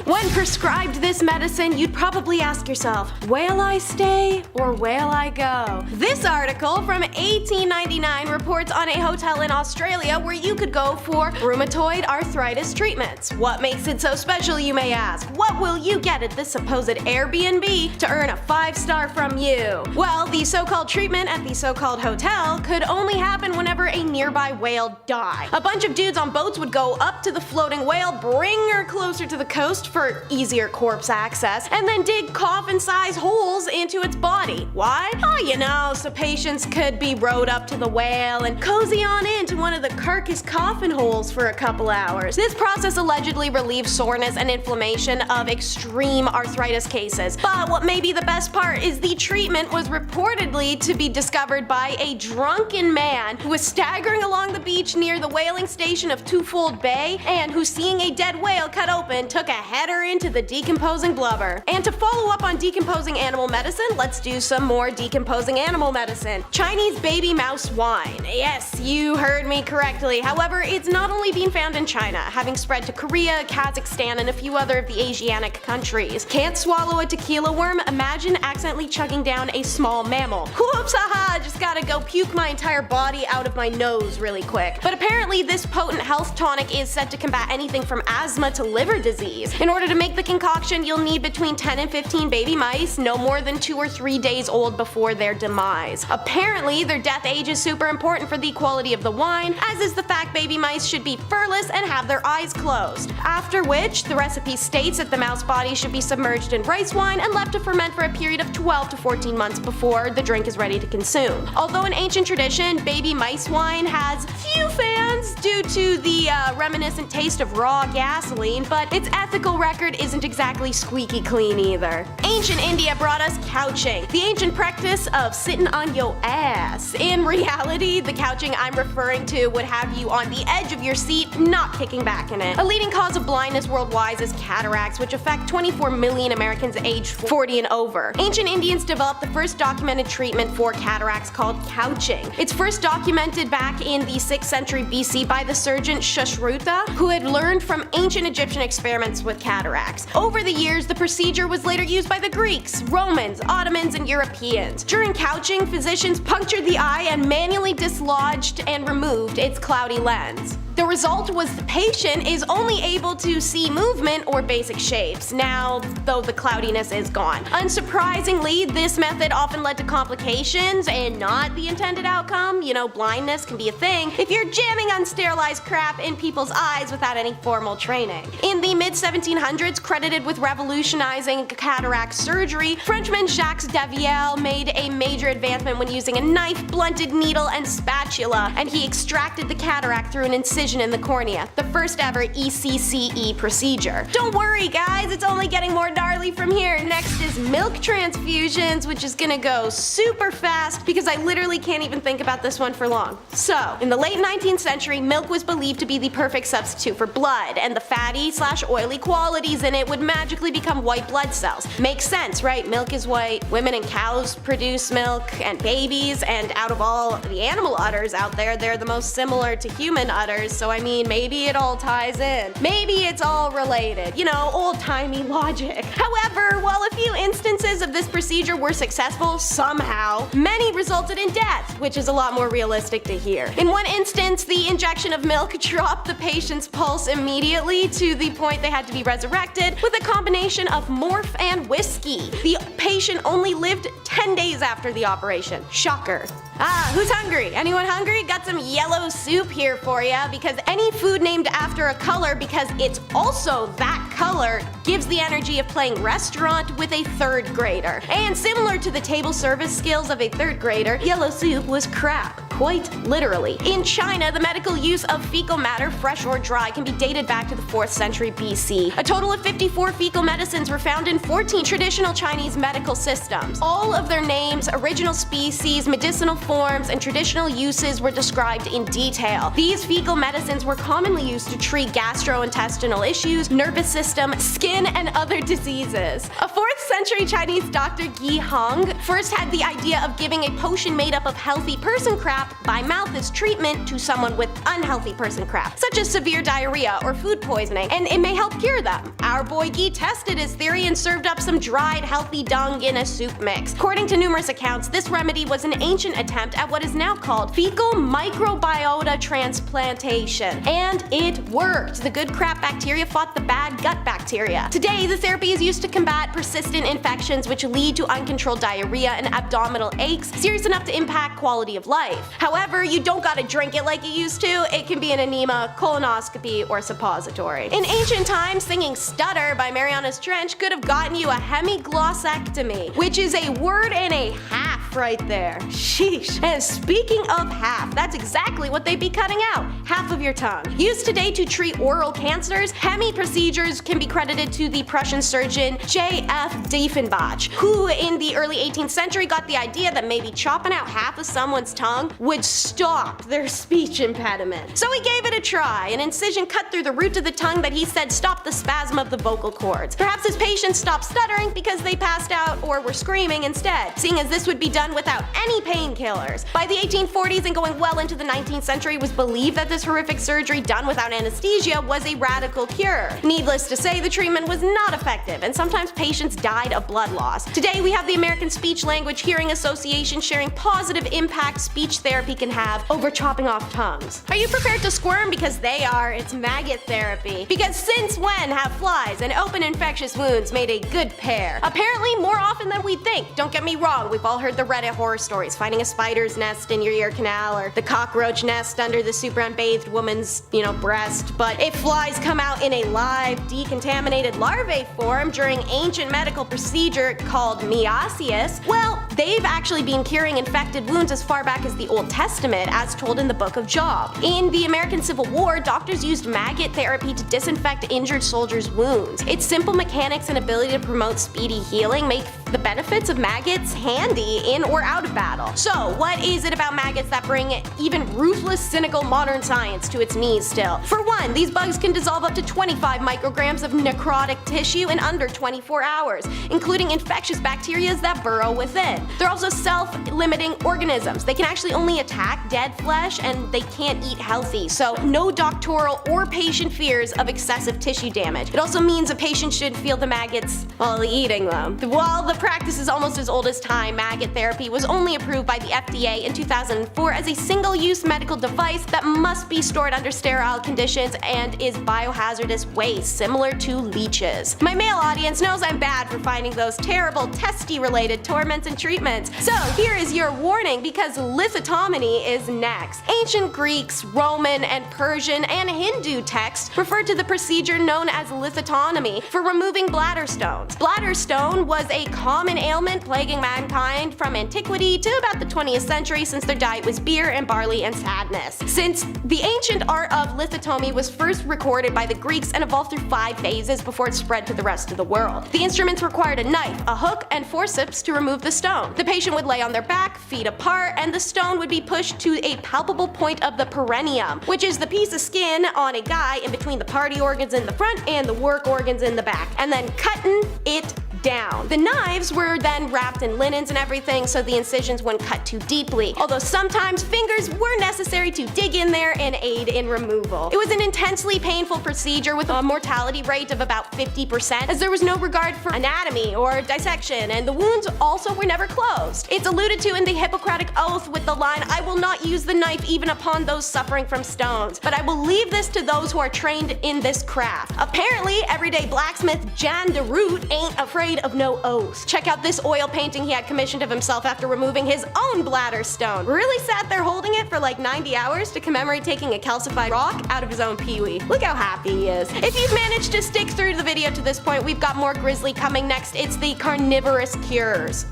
When prescribed this medicine, you'd probably ask yourself, will I stay or will I go? This article from 1899 reports on a hotel in Australia where you could go for rheumatoid arthritis treatments. What makes it so special, you may ask? What will you get at this supposed Airbnb to earn a 5-star from you? Well, the so-called treatment at the so-called hotel could only happen whenever a nearby whale died. A bunch of dudes on boats would go up to the floating whale, bring her closer to the coast for easier corpse access, and then dig coffin-sized holes into its body. Why? Oh, you know, so patients could be rowed up to the whale and cozy on into one of the carcass coffin holes for a couple hours. This process allegedly relieves soreness and inflammation of extreme arthritis cases. But what may be the best part is the treatment was reportedly to be discovered by a drunken man who was staggering along the beach near the whaling station of Twofold Bay, and who, seeing a dead whale cut open, took a header into the decomposing blubber. And to follow up on decomposing animal medicine, let's do some more decomposing animal medicine. Chinese baby mouse wine. Yes, you heard me correctly. However, it's not only being found in China, having spread to Korea, Kazakhstan, and a few other of the Asiatic countries. Can't swallow a tequila worm? Imagine accidentally chugging down a small mammal. Whoops, haha, just gotta go puke my entire body out of my nose really quick. But apparently this potent health tonic is said to combat anything from asthma to liver disease. In order to make the concoction, you'll need between 10 and 15 baby mice, no more than 2 or 3 days old before their demise. Apparently, their death age is super important for the quality of the wine, as is the fact baby mice should be furless and have their eyes closed. After which, the recipe states that the mouse body should be submerged in rice wine and left to ferment for a period of 12 to 14 months before the drink is ready to consume. Although in ancient tradition, baby mice wine has few fans due to the reminiscent taste of raw gasoline, but its ethical record isn't exactly squeaky clean either. Ancient India brought us couching, the ancient practice of sitting on your ass. In reality, the couching I'm referring to would have you on the edge of your seat, not kicking back in it. A leading cause of blindness worldwide is cataracts, which affect 24 million Americans aged 40 and over. Ancient Indians developed the first documented treatment for cataracts called couching. It's first documented back in the 6th century BC by the surgeon Sushruta, who had learned from ancient Egyptian experiments with cataracts. Over the years, the procedure was later used by the Greeks, Romans, Ottomans, and Europeans. During couching, physicians punctured the eye and manually dislodged and removed its cloudy lens. The result was the patient is only able to see movement or basic shapes, now though the cloudiness is gone. Unsurprisingly, this method often led to complications and not the intended outcome. You know, blindness can be a thing if you're jamming unsterilized crap in people's eyes without any formal training. In the mid-1700s, credited with revolutionizing cataract surgery, Frenchman Jacques Daviel made a major advancement when using a knife, blunted needle, and spatula, and he extracted the cataract through an incision in the cornea, the first ever ECCE procedure. Don't worry guys, it's only getting more gnarly from here. Next is milk transfusions, which is gonna go super fast because I literally can't even think about this one for long. So, in the late 19th century, milk was believed to be the perfect substitute for blood, and the fatty/oily qualities in it would magically become white blood cells. Makes sense, right? Milk is white, women and cows produce milk, and babies, and out of all the animal udders out there, they're the most similar to human udders. So I mean, maybe it all ties in. Maybe it's all related. You know, old-timey logic. However, while a few instances of this procedure were successful somehow, many resulted in death, which is a lot more realistic to hear. In one instance, the injection of milk dropped the patient's pulse immediately to the point they had to be resurrected with a combination of morph and whiskey. The patient only lived 10 days after the operation. Shocker. Ah, who's hungry? Anyone hungry? Got some yellow soup here for ya, because any food named after a color because it's also that color gives the energy of playing restaurant with a 3rd grader. And similar to the table service skills of a 3rd grader, yellow soup was crap. Quite literally. In China, the medical use of fecal matter, fresh or dry, can be dated back to the 4th century BC. A total of 54 fecal medicines were found in 14 traditional Chinese medical systems. All of their names, original species, medicinal forms, and traditional uses were described in detail. These fecal medicines were commonly used to treat gastrointestinal issues, nervous system, skin, and other diseases. A 4th century Chinese doctor Yi Hong first had the idea of giving a potion made up of healthy person crap crap by mouth as treatment to someone with unhealthy person crap, such as severe diarrhea or food poisoning, and it may help cure them. Our boy Guy tested his theory and served up some dried, healthy dung in a soup mix. According to numerous accounts, this remedy was an ancient attempt at what is now called fecal microbiota transplantation. And it worked. The good crap bacteria fought the bad gut bacteria. Today, the therapy is used to combat persistent infections which lead to uncontrolled diarrhea and abdominal aches, serious enough to impact quality of life. However, you don't gotta drink it like you used to. It can be an enema, colonoscopy, or suppository. In ancient times, singing Stutter by Mariana's Trench could have gotten you a hemiglossectomy, which is a word and a half right there. Sheesh. And speaking of half, that's exactly what they'd be cutting out. Half of your tongue. Used today to treat oral cancers, hemi procedures can be credited to the Prussian surgeon J.F. Diefenbach, who in the early 18th century got the idea that maybe chopping out half of someone's tongue would stop their speech impediment. So he gave it a try. An incision cut through the root of the tongue that he said stopped the spasm of the vocal cords. Perhaps his patients stopped stuttering because they passed out or were screaming instead, seeing as this would be done without any painkillers. By the 1840s and going well into the 19th century, it was believed that this horrific surgery done without anesthesia was a radical cure. Needless to say, the treatment was not effective, and sometimes patients died of blood loss. Today, we have the American Speech Language Hearing Association sharing positive impact speech therapy can have over chopping off tongues. Are you prepared to squirm? Because they are. It's maggot therapy. Because since when have flies and open infectious wounds made a good pair? Apparently more often than we think. Don't get me wrong, we've all heard the Reddit horror stories, finding a spider's nest in your ear canal or the cockroach nest under the super unbathed woman's, breast. But if flies come out in a live, decontaminated larvae form during ancient medical procedure called meiosis, well, they've actually been curing infected wounds as far back as the Old Testament, as told in the Book of Job. In the American Civil War, doctors used maggot therapy to disinfect injured soldiers' wounds. Its simple mechanics and ability to promote speedy healing make the benefits of maggots handy in or out of battle. So, what is it about maggots that bring even ruthless, cynical modern science to its knees still? For one, these bugs can dissolve up to 25 micrograms of necrotic tissue in under 24 hours, including infectious bacteria that burrow within. They're also self-limiting organisms. They can actually only attack dead flesh, and they can't eat healthy, so no doctoral or patient fears of excessive tissue damage. It also means a patient should feel the maggots while eating them. While the practice is almost as old as time, maggot therapy was only approved by the FDA in 2004 as a single-use medical device that must be stored under sterile conditions and is biohazardous waste, similar to leeches. My male audience knows I'm bad for finding those terrible testy-related torments and treatments, so here is your warning because lithotomy is next. Ancient Greeks, Roman, and Persian, and Hindu texts referred to the procedure known as lithotomy for removing bladder stones. Bladder stone was a common ailment plaguing mankind from antiquity to about the 20th century, since their diet was beer and barley and sadness. Since the ancient art of lithotomy was first recorded by the Greeks and evolved through 5 phases before it spread to the rest of the world. The instruments required a knife, a hook, and forceps to remove the stone. The patient would lay on their back, feet apart, and the stone would be pushed to a palpable point of the perineum, which is the piece of skin on a guy in between the party organs in the front and the work organs in the back, and then cutting it down. The knives were then wrapped in linens and everything so the incisions wouldn't cut too deeply, although sometimes fingers were necessary to dig in there and aid in removal. It was an intensely painful procedure with a mortality rate of about 50%, as there was no regard for anatomy or dissection, and the wounds also were never closed. It's alluded to in the Hippocratic Oath with the line, "I will not use the knife even upon those suffering from stones, but I will leave this to those who are trained in this craft." Apparently, everyday blacksmith Jan de Root ain't afraid of no oath. Check out this oil painting he had commissioned of himself after removing his own bladder stone. Really sat there holding it for like 90 hours to commemorate taking a calcified rock out of his own peewee. Look how happy he is. If you've managed to stick through the video to this point, we've got more grisly coming next. It's the carnivorous cures.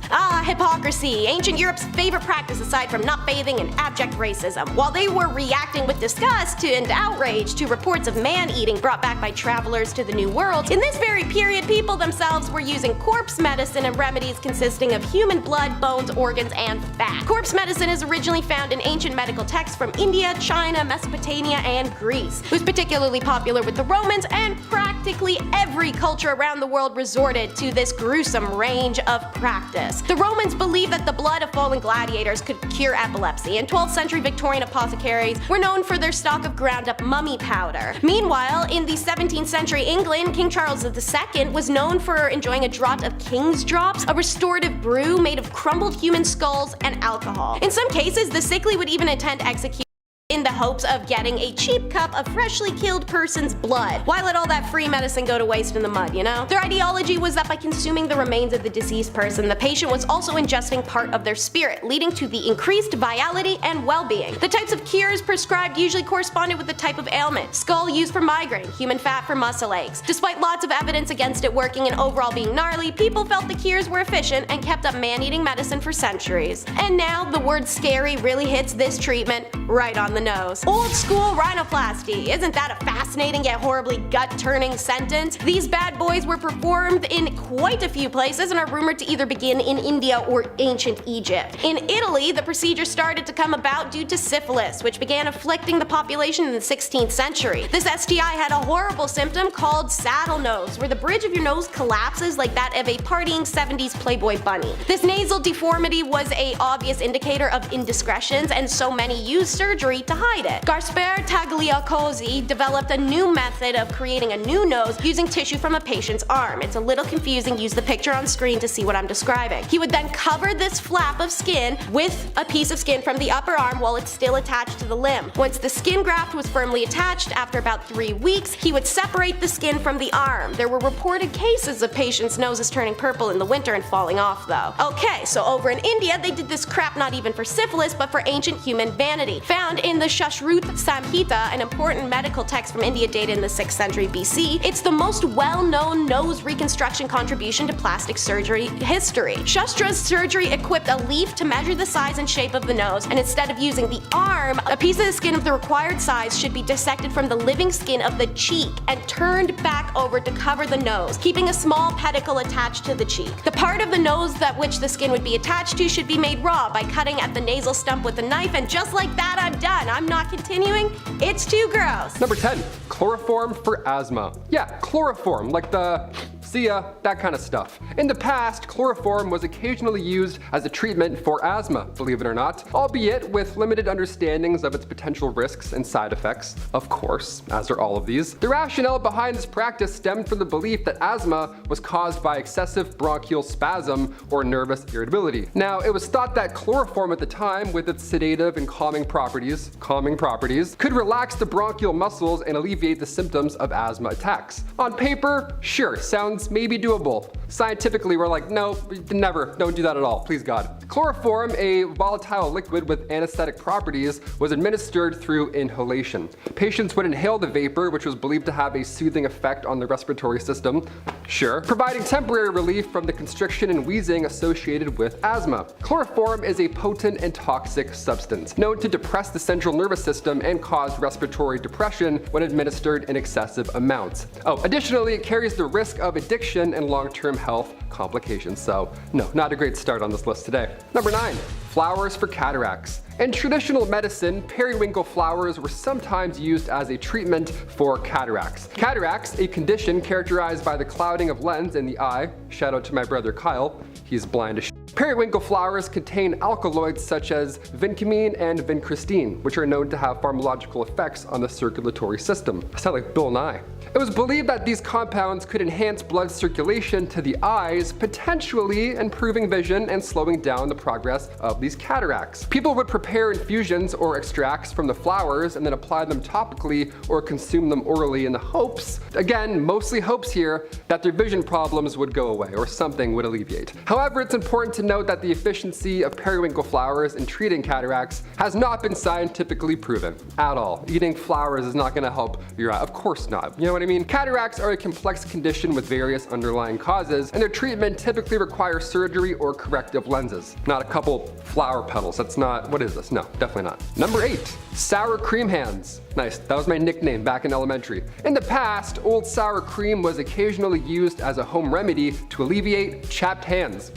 Hypocrisy, ancient Europe's favorite practice aside from not bathing and abject racism. While they were reacting with disgust and outrage to reports of man-eating brought back by travelers to the New World, in this very period, people themselves were using using corpse medicine and remedies consisting of human blood, bones, organs, and fat. Corpse medicine is originally found in ancient medical texts from India, China, Mesopotamia, and Greece. It was particularly popular with the Romans, and practically every culture around the world resorted to this gruesome range of practice. The Romans believed that the blood of fallen gladiators could cure epilepsy, and 12th century Victorian apothecaries were known for their stock of ground up mummy powder. Meanwhile, in the 17th century England, King Charles II was known for enjoying a draught of King's Drops, a restorative brew made of crumbled human skulls and alcohol. In some cases, the sickly would even attend execution in the hopes of getting a cheap cup of freshly killed person's blood. Why let all that free medicine go to waste in the mud, you know? Their ideology was that by consuming the remains of the deceased person, the patient was also ingesting part of their spirit, leading to the increased vitality and well-being. The types of cures prescribed usually corresponded with the type of ailment. Skull used for migraine, human fat for muscle aches. Despite lots of evidence against it working and overall being gnarly, people felt the cures were efficient and kept up man-eating medicine for centuries. And now the word scary really hits this treatment right on the nose. Old school rhinoplasty. Isn't that a fascinating yet horribly gut-turning sentence? These bad boys were performed in quite a few places and are rumored to either begin in India or ancient Egypt. In Italy, the procedure started to come about due to syphilis, which began afflicting the population in the 16th century. This STI had a horrible symptom called saddle nose, where the bridge of your nose collapses like that of a partying 70s Playboy bunny. This nasal deformity was an obvious indicator of indiscretions, and so many used surgery to hide it. Gaspare Tagliacozzi developed a new method of creating a new nose using tissue from a patient's arm. It's a little confusing, use the picture on screen to see what I'm describing. He would then cover this flap of skin with a piece of skin from the upper arm while it's still attached to the limb. Once the skin graft was firmly attached, after about 3 weeks, he would separate the skin from the arm. There were reported cases of patients' noses turning purple in the winter and falling off though. Okay, so over in India, they did this crap not even for syphilis, but for ancient human vanity. Found in the Shashrut Samhita, an important medical text from India dated in the 6th century BC, it's the most well-known nose reconstruction contribution to plastic surgery history. Shastra's surgery equipped a leaf to measure the size and shape of the nose, and instead of using the arm, a piece of the skin of the required size should be dissected from the living skin of the cheek and turned back over to cover the nose, keeping a small pedicle attached to the cheek. The part of the nose that which the skin would be attached to should be made raw by cutting at the nasal stump with a knife, and just like that, I'm done. I'm not continuing. It's too gross. Number 10. Chloroform for asthma. Yeah, chloroform, like the see ya, that kind of stuff. In the past, chloroform was occasionally used as a treatment for asthma, believe it or not, albeit with limited understandings of its potential risks and side effects, of course, as are all of these. The rationale behind this practice stemmed from the belief that asthma was caused by excessive bronchial spasm or nervous irritability. Now, it was thought that chloroform at the time, with its sedative and calming properties, could relax the bronchial muscles and alleviate the symptoms of asthma attacks. On paper, sure, sounds maybe doable. Scientifically, we're like, no, never, don't do that at all, please God. Chloroform, a volatile liquid with anesthetic properties, was administered through inhalation. Patients would inhale the vapor, which was believed to have a soothing effect on the respiratory system, sure, providing temporary relief from the constriction and wheezing associated with asthma. Chloroform is a potent and toxic substance, known to depress the central nervous system and cause respiratory depression when administered in excessive amounts. Oh, additionally, it carries the risk of addiction and long-term health complications, so no, not a great start on this list today. Number 9. Flowers for cataracts. In traditional medicine, periwinkle flowers were sometimes used as a treatment for cataracts. Cataracts, a condition characterized by the clouding of lens in the eye, shout out to my brother Kyle, he's blind as shit. Periwinkle flowers contain alkaloids such as vincamine and vincristine, which are known to have pharmacological effects on the circulatory system. I sound like Bill Nye. It was believed that these compounds could enhance blood circulation to the eyes, potentially improving vision and slowing down the progress of these cataracts. People would prepare infusions or extracts from the flowers and then apply them topically or consume them orally in the hopes, again, mostly hopes here, that their vision problems would go away or something would alleviate. However, it's important to note that the efficiency of periwinkle flowers in treating cataracts has not been scientifically proven at all. Eating flowers is not going to help your eye. Of course not. You know what I mean? Cataracts are a complex condition with various underlying causes, and their treatment typically requires surgery or corrective lenses. Not a couple flower petals. That's not, what is this? No, definitely not. Number 8, sour cream hands. Nice, that was my nickname back in elementary. In the past, old sour cream was occasionally used as a home remedy to alleviate chapped hands.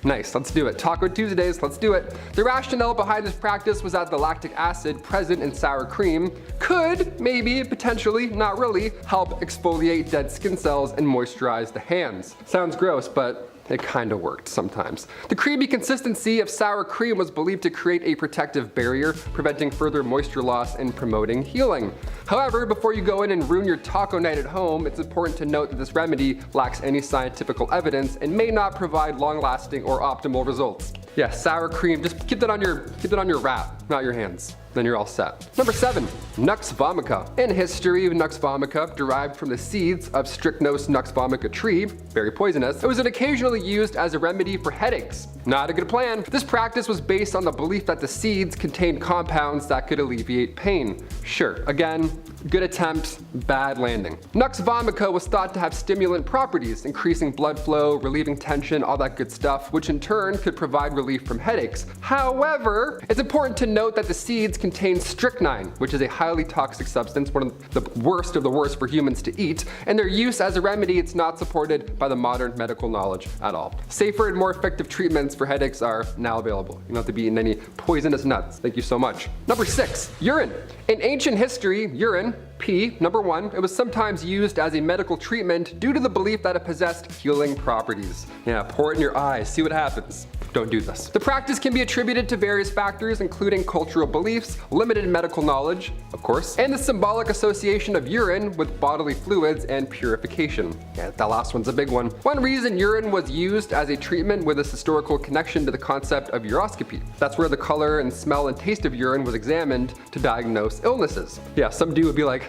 Nice, let's do it. Taco Tuesdays, let's do it. The rationale behind this practice was that the lactic acid present in sour cream could, maybe, potentially, not really, help exfoliate dead skin cells and moisturize the hands. Sounds gross, but it kinda worked sometimes. The creamy consistency of sour cream was believed to create a protective barrier, preventing further moisture loss and promoting healing. However, before you go in and ruin your taco night at home, it's important to note that this remedy lacks any scientific evidence and may not provide long-lasting or optimal results. Yeah, sour cream, just keep that on your wrap, not your hands. Then you're all set. Number 7, Nux vomica. In history, Nux vomica derived from the seeds of Strychnos nux vomica tree, very poisonous. It was occasionally used as a remedy for headaches. Not a good plan. This practice was based on the belief that the seeds contained compounds that could alleviate pain. Sure, again, good attempt, bad landing. Nux vomica was thought to have stimulant properties, increasing blood flow, relieving tension, all that good stuff, which in turn could provide relief from headaches. However, it's important to note that the seeds contain strychnine, which is a highly toxic substance, one of the worst for humans to eat, and their use as a remedy it's not supported by the modern medical knowledge at all. Safer and more effective treatments for headaches are now available. You don't have to be eating any poisonous nuts. Thank you so much. Number 6, urine. In ancient history, urine, pee, number 1, it was sometimes used as a medical treatment due to the belief that it possessed healing properties. Yeah, pour it in your eyes, see what happens. Don't do this. The practice can be attributed to various factors, including cultural beliefs, limited medical knowledge, of course, and the symbolic association of urine with bodily fluids and purification. Yeah, that last one's a big one. One reason urine was used as a treatment with this historical connection to the concept of uroscopy. That's where the color and smell and taste of urine was examined to diagnose illnesses. Yeah, some dude would be like,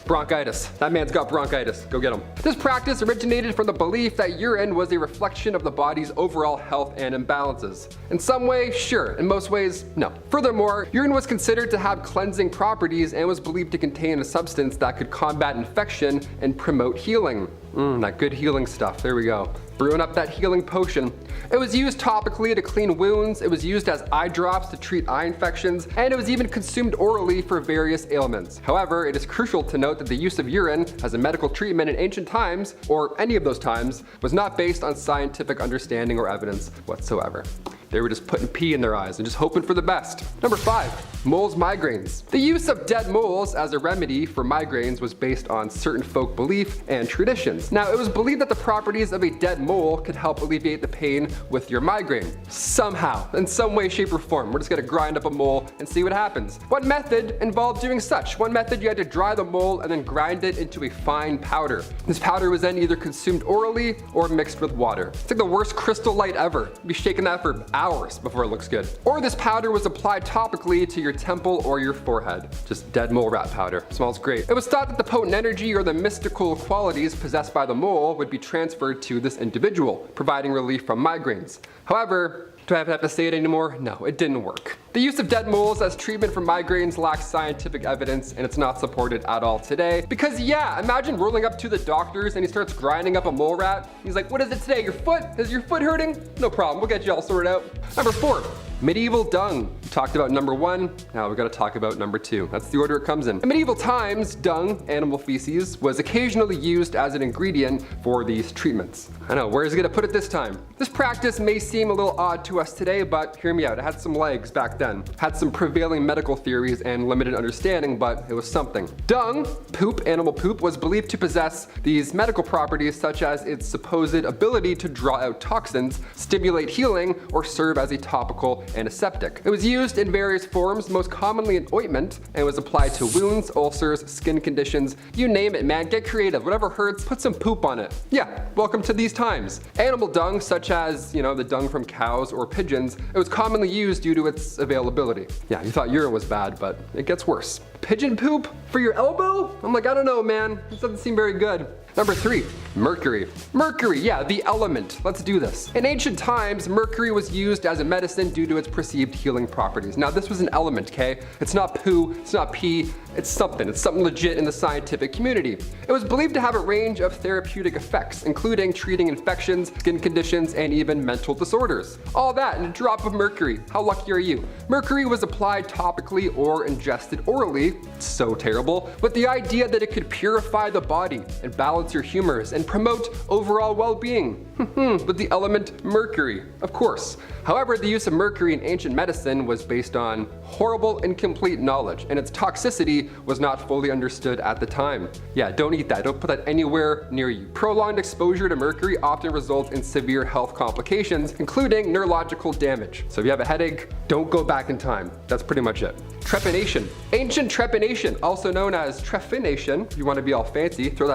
bronchitis. That man's got bronchitis. Go get him. This practice originated from the belief that urine was a reflection of the body's overall health and imbalances. In some way, sure. In most ways, no. Furthermore, urine was considered to have cleansing properties and was believed to contain a substance that could combat infection and promote healing. That good healing stuff. There we go. Brewing up that healing potion. It was used topically to clean wounds, it was used as eye drops to treat eye infections, and it was even consumed orally for various ailments. However, it is crucial to note that the use of urine as a medical treatment in ancient times, or any of those times, was not based on scientific understanding or evidence whatsoever. They were just putting pee in their eyes and just hoping for the best. Number 5, moles migraines. The use of dead moles as a remedy for migraines was based on certain folk belief and traditions. Now, it was believed that the properties of a dead mole could help alleviate the pain with your migraine. Somehow, in some way, shape, or form. We're just gonna grind up a mole and see what happens. One method involved doing such. One method, you had to dry the mole and then grind it into a fine powder. This powder was then either consumed orally or mixed with water. It's like the worst crystal light ever. You'd be shaking that for hours before it looks good. Or this powder was applied topically to your temple or your forehead. Just dead mole rat powder. Smells great. It was thought that the potent energy or the mystical qualities possessed by the mole would be transferred to this individual, providing relief from migraines. However, do I have to say it anymore? No, it didn't work. The use of dead moles as treatment for migraines lacks scientific evidence and it's not supported at all today. Because yeah, imagine rolling up to the doctors and he starts grinding up a mole rat. He's like, what is it today? Your foot? Is your foot hurting? No problem, we'll get you all sorted out. Number 4, medieval dung. We talked about number 1, now we gotta talk about number 2. That's the order it comes in. In medieval times, dung, animal feces, was occasionally used as an ingredient for these treatments. I know, where's it gonna put it this time? This practice may seem a little odd to us today, but hear me out, it had some legs back then. Had some prevailing medical theories and limited understanding, but it was something. Dung, poop, animal poop, was believed to possess these medical properties such as its supposed ability to draw out toxins, stimulate healing, or serve as a topical antiseptic. It was used in various forms, most commonly in ointment, and was applied to wounds, ulcers, skin conditions, you name it, man, get creative. Whatever hurts, put some poop on it. Yeah, welcome to these times. Animal dung, such as, the dung from cows or pigeons, it was commonly used due to its availability. Yeah, you thought urine was bad, but it gets worse. Pigeon poop for your elbow? I'm like, I don't know, man. This doesn't seem very good. Number 3, mercury. Mercury, yeah, the element. Let's do this. In ancient times, mercury was used as a medicine due to its perceived healing properties. Now, this was an element, okay? It's not poo, it's not pee, it's something legit in the scientific community. It was believed to have a range of therapeutic effects, including treating infections, skin conditions, and even mental disorders. All that in a drop of mercury. How lucky are you? Mercury was applied topically or ingested orally, so terrible, with the idea that it could purify the body and balance your humors and promote overall well-being. With the element mercury, of course. However, the use of mercury in ancient medicine was based on horrible, incomplete knowledge, and its toxicity was not fully understood at the time. Yeah, don't eat that. Don't put that anywhere near you. Prolonged exposure to mercury often results in severe health complications, including neurological damage. So if you have a headache, don't go back in time. That's pretty much it. Trepanation. Ancient trepanation, also known as trephination, if you want to be all fancy, throw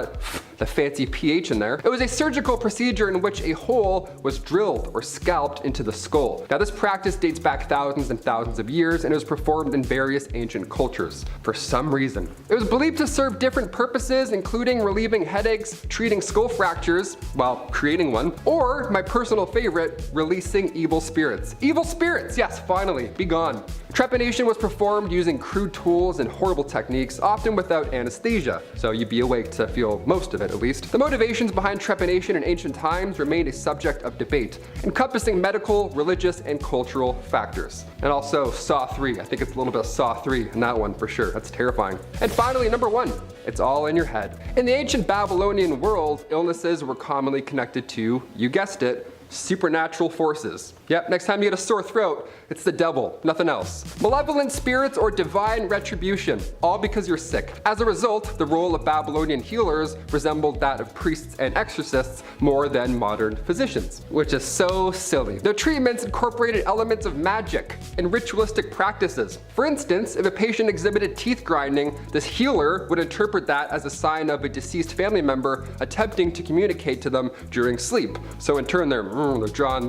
the fancy pH in there. It was a surgical procedure in which a hole was drilled or scalped into the skull. Now, this practice dates back thousands and thousands of years, and it was performed in various ancient cultures for some reason. It was believed to serve different purposes, including relieving headaches, treating skull fractures, while creating one, or my personal favorite, releasing evil spirits. Evil spirits, yes, finally, be gone. Trepanation was performed using crude tools and horrible techniques, often without anesthesia, so you'd be awake to feel most of it at least. The motivations behind trepanation in ancient times remained a subject of debate, encompassing medical, religious, and cultural factors. And also Saw 3, I think it's a little bit of Saw 3 in that one for sure, that's terrifying. And finally, number 1, it's all in your head. In the ancient Babylonian world, illnesses were commonly connected to, you guessed it, supernatural forces. Yep, next time you get a sore throat, it's the devil, nothing else. Malevolent spirits or divine retribution, all because you're sick. As a result, the role of Babylonian healers resembled that of priests and exorcists more than modern physicians, which is so silly. Their treatments incorporated elements of magic and ritualistic practices. For instance, if a patient exhibited teeth grinding, this healer would interpret that as a sign of a deceased family member attempting to communicate to them during sleep. So in turn, they're trying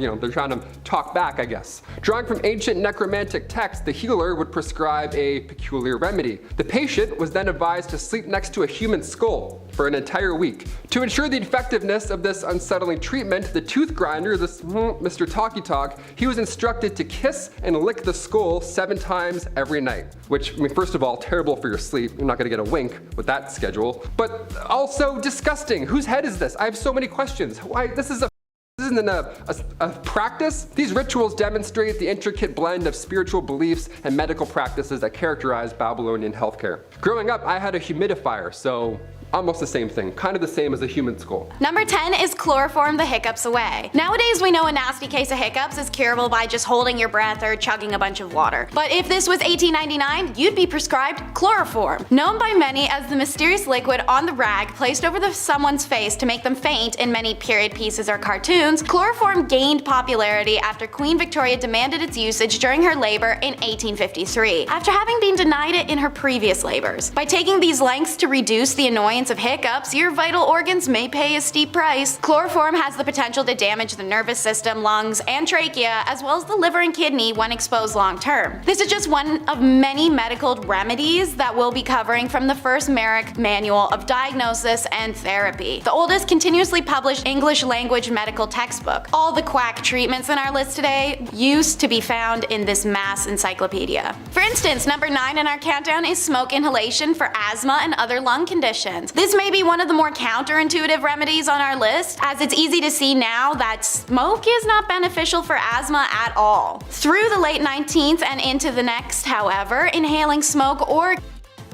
to talk back, I guess. Drawing from ancient necromantic texts, the healer would prescribe a peculiar remedy. The patient was then advised to sleep next to a human skull for an entire week. To ensure the effectiveness of this unsettling treatment, the tooth grinder, this Mr. Talky Talk, he was instructed to kiss and lick the skull 7 times every night. Which, I mean, first of all, terrible for your sleep. You're not gonna get a wink with that schedule. But also disgusting. Whose head is this? I have so many questions. Why, this isn't a practice? These rituals demonstrate the intricate blend of spiritual beliefs and medical practices that characterize Babylonian healthcare. Growing up, I had a humidifier, so almost the same thing, kind of the same as a human skull. Number 10 is chloroform the hiccups away. Nowadays we know a nasty case of hiccups is curable by just holding your breath or chugging a bunch of water. But if this was 1899, you'd be prescribed chloroform. Known by many as the mysterious liquid on the rag placed over someone's face to make them faint in many period pieces or cartoons, chloroform gained popularity after Queen Victoria demanded its usage during her labor in 1853, after having been denied it in her previous labors. By taking these lengths to reduce the annoyance of hiccups, your vital organs may pay a steep price. Chloroform has the potential to damage the nervous system, lungs, and trachea, as well as the liver and kidney when exposed long term. This is just one of many medical remedies that we'll be covering from the first Merrick Manual of Diagnosis and Therapy, the oldest continuously published English language medical textbook. All the quack treatments in our list today used to be found in this mass encyclopedia. For instance, number 9 in our countdown is smoke inhalation for asthma and other lung conditions. This may be one of the more counterintuitive remedies on our list, as it's easy to see now that smoke is not beneficial for asthma at all. Through the late 19th and into the next, however, inhaling smoke or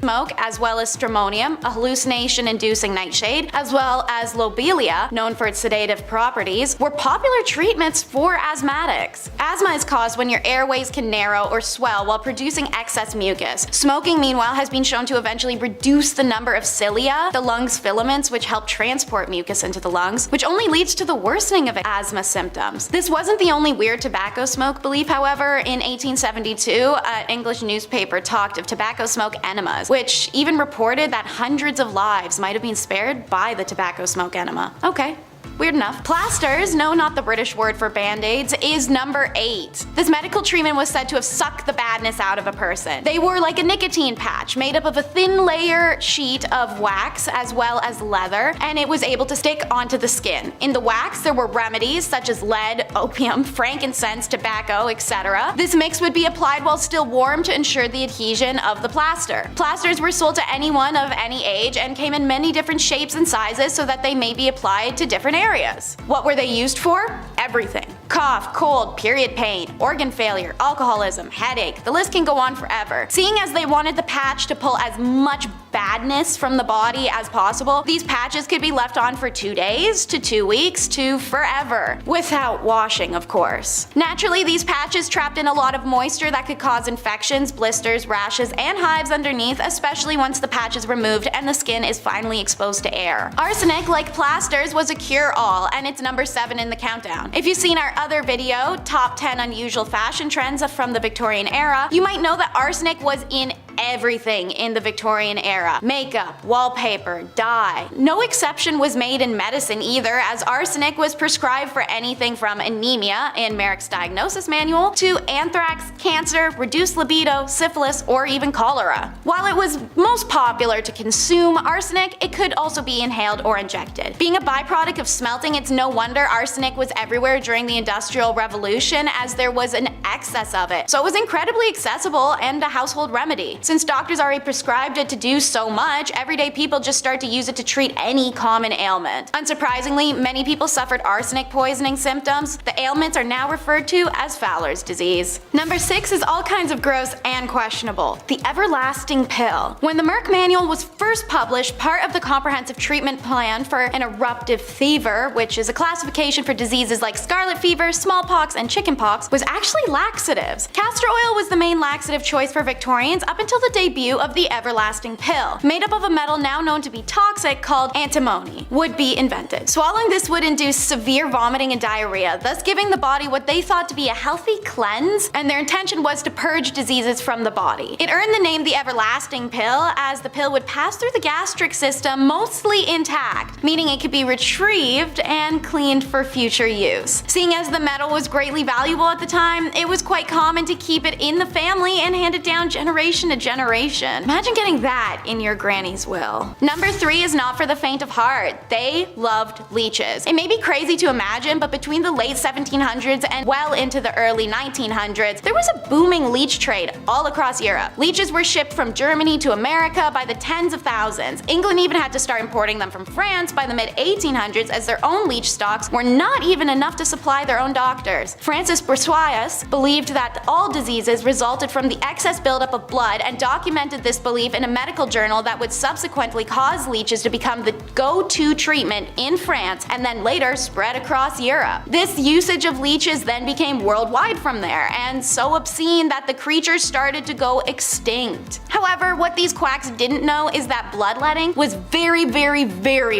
smoke, as well as stramonium, a hallucination-inducing nightshade, as well as lobelia, known for its sedative properties, were popular treatments for asthmatics. Asthma is caused when your airways can narrow or swell while producing excess mucus. Smoking, meanwhile, has been shown to eventually reduce the number of cilia, the lungs' filaments which help transport mucus into the lungs, which only leads to the worsening of asthma symptoms. This wasn't the only weird tobacco smoke belief, however. In 1872, an English newspaper talked of tobacco smoke enemas, which even reported that hundreds of lives might have been spared by the tobacco smoke enema. Okay. Weird enough. Plasters, no, not the British word for band-aids, is number 8. This medical treatment was said to have sucked the badness out of a person. They were like a nicotine patch made up of a thin layer sheet of wax as well as leather, and it was able to stick onto the skin. In the wax, there were remedies such as lead, opium, frankincense, tobacco, etc. This mix would be applied while still warm to ensure the adhesion of the plaster. Plasters were sold to anyone of any age and came in many different shapes and sizes so that they may be applied to different areas. What were they used for? Everything. Cough, cold, period pain, organ failure, alcoholism, headache, the list can go on forever. Seeing as they wanted the patch to pull as much badness from the body as possible, these patches could be left on for 2 days to 2 weeks to forever. Without washing, of course. Naturally, these patches trapped in a lot of moisture that could cause infections, blisters, rashes, and hives underneath, especially once the patch is removed and the skin is finally exposed to air. Arsenic, like plasters, was a cure-all, and it's number 7 in the countdown. If you've seen our other video, Top 10 Unusual Fashion Trends from the Victorian Era, you might know that arsenic was in everything in the Victorian era. Makeup, wallpaper, dye. No exception was made in medicine either, as arsenic was prescribed for anything from anemia in Merrick's diagnosis manual to anthrax, cancer, reduced libido, syphilis, or even cholera. While it was most popular to consume arsenic, it could also be inhaled or injected. Being a byproduct of smelting, it's no wonder arsenic was everywhere during the Industrial Revolution, as there was an excess of it. So it was incredibly accessible and a household remedy. Since doctors already prescribed it to do so much, everyday people just start to use it to treat any common ailment. Unsurprisingly, many people suffered arsenic poisoning symptoms. The ailments are now referred to as Fowler's disease. Number 6 is all kinds of gross and questionable. The everlasting pill. When the Merck manual was first published, part of the comprehensive treatment plan for an eruptive fever, which is a classification for diseases like scarlet fever, smallpox, and chickenpox, was actually laxatives. Castor oil was the main laxative choice for Victorians up until the debut of the everlasting pill, made up of a metal now known to be toxic called antimony, would be invented. Swallowing this would induce severe vomiting and diarrhea, thus giving the body what they thought to be a healthy cleanse, and their intention was to purge diseases from the body. It earned the name the everlasting pill, as the pill would pass through the gastric system mostly intact, meaning it could be retrieved and cleaned for future use. Seeing as the metal was greatly valuable at the time, it was quite common to keep it in the family and hand it down generation to generation. Imagine getting that in your granny's will. Number 3 is not for the faint of heart. They loved leeches. It may be crazy to imagine, but between the late 1700s and well into the early 1900s, there was a booming leech trade all across Europe. Leeches were shipped from Germany to America by the tens of thousands. England even had to start importing them from France by the mid-1800s, as their own leech stocks were not even enough to supply their own doctors. Francis Bourgeois believed that all diseases resulted from the excess buildup of blood and documented this belief in a medical journal that would subsequently cause leeches to become the go-to treatment in France and then later spread across Europe. This usage of leeches then became worldwide from there, and so obscene that the creatures started to go extinct. However, what these quacks didn't know is that bloodletting was very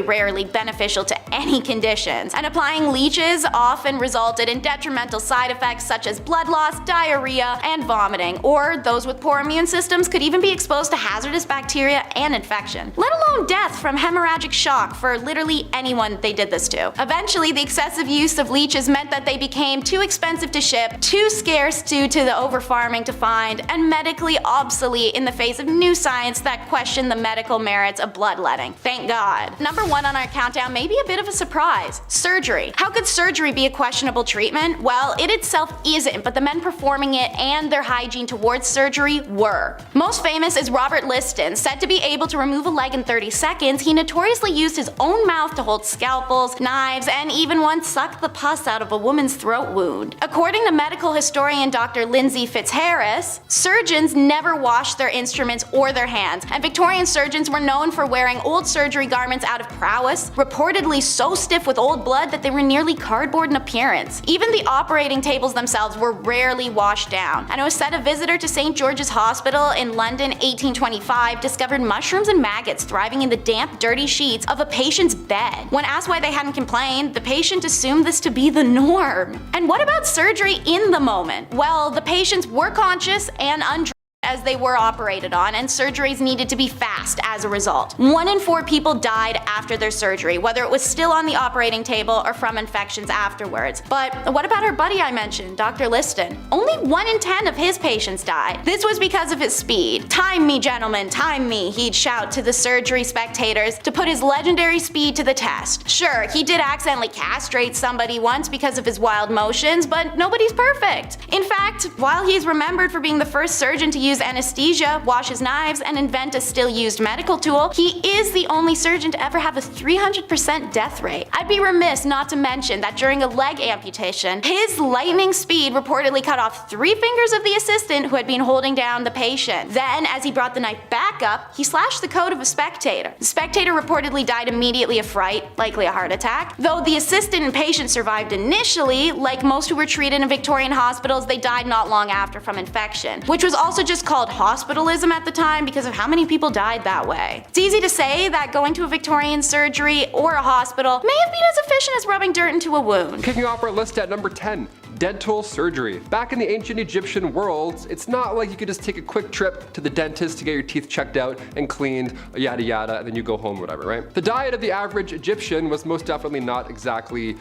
rarely beneficial to any conditions, and applying leeches often resulted in detrimental side effects such as blood loss, diarrhea, and vomiting, or those with poor immune systems could even be exposed to hazardous bacteria and infection, let alone death from hemorrhagic shock for literally anyone they did this to. Eventually, the excessive use of leeches meant that they became too expensive to ship, too scarce due to the over-farming to find, and medically obsolete in the face of new science that questioned the medical merits of bloodletting. Thank God. Number 1 on our countdown may be a bit of a surprise. Surgery. How could surgery be a questionable treatment? Well, it itself isn't, but the men performing it and their hygiene towards surgery were. Most famous is Robert Liston. Said to be able to remove a leg in 30 seconds, he notoriously used his own mouth to hold scalpels, knives, and even once sucked the pus out of a woman's throat wound. According to medical historian Dr. Lindsay Fitzharris, surgeons never washed their instruments or their hands, and Victorian surgeons were known for wearing old surgery garments out of prowess, reportedly so stiff with old blood that they were nearly cardboard in appearance. Even the operating tables themselves were rarely washed down, and it was said a visitor to St. George's Hospital in London 1825 discovered mushrooms and maggots thriving in the damp, dirty sheets of a patient's bed. When asked why they hadn't complained, the patient assumed this to be the norm. And what about surgery in the moment? Well, the patients were conscious and undressed as they were operated on, and surgeries needed to be fast as a result. 1 in 4 people died after their surgery, whether it was still on the operating table or from infections afterwards. But what about our buddy I mentioned, Dr. Liston? Only 1 in 10 of his patients died. This was because of his speed. "Time me, gentlemen, time me," he'd shout to the surgery spectators to put his legendary speed to the test. Sure, he did accidentally castrate somebody once because of his wild motions, but nobody's perfect. In fact, while he's remembered for being the first surgeon to use anesthesia, wash his knives, and invent a still used medical tool, he is the only surgeon to ever have a 300% death rate. I'd be remiss not to mention that during a leg amputation, his lightning speed reportedly cut off 3 fingers of the assistant who had been holding down the patient. Then, as he brought the knife back up, he slashed the coat of a spectator. The spectator reportedly died immediately of fright, likely a heart attack. Though the assistant and patient survived initially, like most who were treated in Victorian hospitals, they died not long after from infection, which was also just called hospitalism at the time because of how many people died that way. It's easy to say that going to a Victorian surgery or a hospital may have been as efficient as rubbing dirt into a wound. Kicking off our list at number 10. Dental surgery. Back in the ancient Egyptian world, it's not like you could just take a quick trip to the dentist to get your teeth checked out and cleaned, yada yada, and then you go home, whatever, right? The diet of the average Egyptian was most definitely not exactly,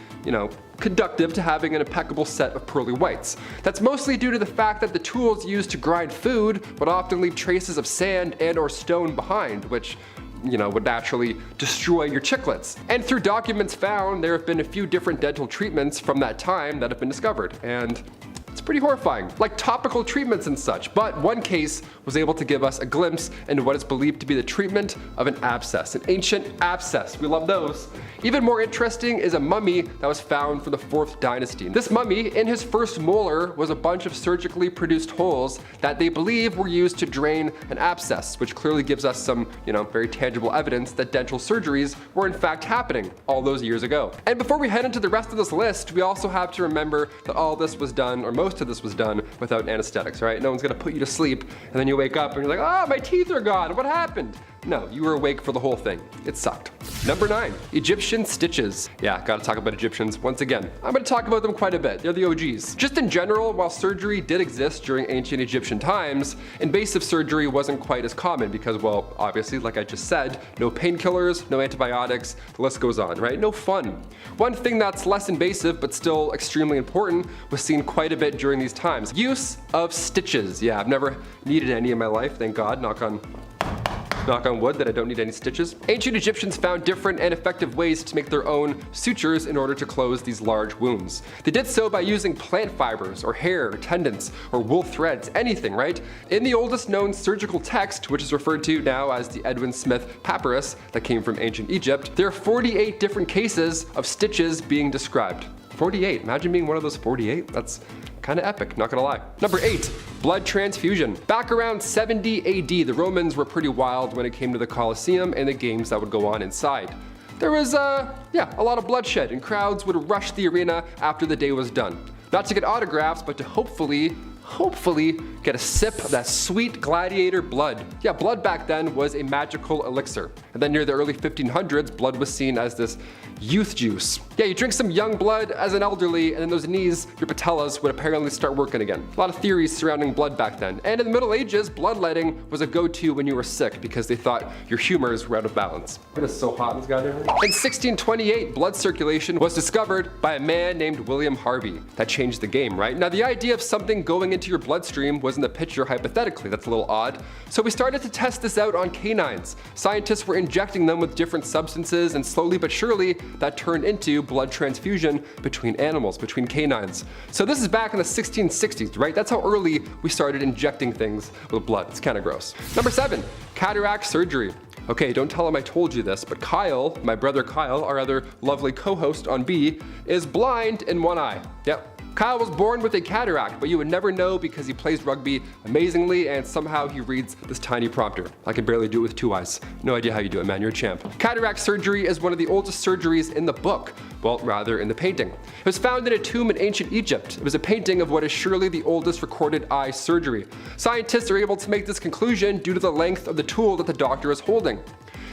conductive to having an impeccable set of pearly whites. That's mostly due to the fact that the tools used to grind food would often leave traces of sand and or stone behind, which would naturally destroy your chiclets. And through documents found, there have been a few different dental treatments from that time that have been discovered, and it's pretty horrifying, like topical treatments and such. But one case was able to give us a glimpse into what is believed to be the treatment of an abscess, an ancient abscess. We love those. Even more interesting is a mummy that was found from the 4th dynasty. This mummy, in his first molar, was a bunch of surgically produced holes that they believe were used to drain an abscess, which clearly gives us some, very tangible evidence that dental surgeries were in fact happening all those years ago. And before we head into the rest of this list, we also have to remember that all this was done, or most of this was done, without anesthetics, right? No one's gonna put you to sleep, and then you wake up and you're like, "Ah, my teeth are gone, what happened?" No, you were awake for the whole thing. It sucked. Number 9, Egyptian stitches. Yeah, gotta talk about Egyptians once again. I'm gonna talk about them quite a bit. They're the OGs. Just in general, while surgery did exist during ancient Egyptian times, invasive surgery wasn't quite as common because, well, obviously, like I just said, no painkillers, no antibiotics, the list goes on, right? No fun. One thing that's less invasive but still extremely important was seen quite a bit during these times. Use of stitches. Yeah, I've never needed any in my life, thank God, knock on wood that I don't need any stitches. Ancient Egyptians found different and effective ways to make their own sutures in order to close these large wounds. They did so by using plant fibers or hair or tendons or wool threads, anything, right? In the oldest known surgical text, which is referred to now as the Edwin Smith Papyrus that came from ancient Egypt, there are 48 different cases of stitches being described. 48, imagine being one of those 48. That's kind of epic, not gonna lie. Number 8, blood transfusion. Back around 70 AD, the Romans were pretty wild when it came to the Colosseum and the games that would go on inside. There was, a lot of bloodshed, and crowds would rush the arena after the day was done. Not to get autographs, but to hopefully get a sip of that sweet gladiator blood. Yeah, blood back then was a magical elixir. And then near the early 1500s, blood was seen as this youth juice. Yeah, you drink some young blood as an elderly, and then those knees, your patellas, would apparently start working again. A lot of theories surrounding blood back then. And in the Middle Ages, bloodletting was a go-to when you were sick because they thought your humors were out of balance. It is so hot in this goddamn room. In 1628, blood circulation was discovered by a man named William Harvey. That changed the game, right? Now, the idea of something going into your bloodstream was in the picture hypothetically. That's a little odd. So we started to test this out on canines. Scientists were injecting them with different substances, and slowly but surely that turned into blood transfusion between animals, between canines. So this is back in the 1660s, right? That's how early we started injecting things with blood. It's kind of gross. Number 7, cataract surgery. Okay, don't tell him I told you this, but Kyle, my brother Kyle, our other lovely co-host on B, is blind in one eye. Yep. Kyle was born with a cataract, but you would never know because he plays rugby amazingly and somehow he reads this tiny prompter. I can barely do it with 2 eyes. No idea how you do it, man, you're a champ. Cataract surgery is one of the oldest surgeries in the book. Well, rather in the painting. It was found in a tomb in ancient Egypt. It was a painting of what is surely the oldest recorded eye surgery. Scientists are able to make this conclusion due to the length of the tool that the doctor is holding.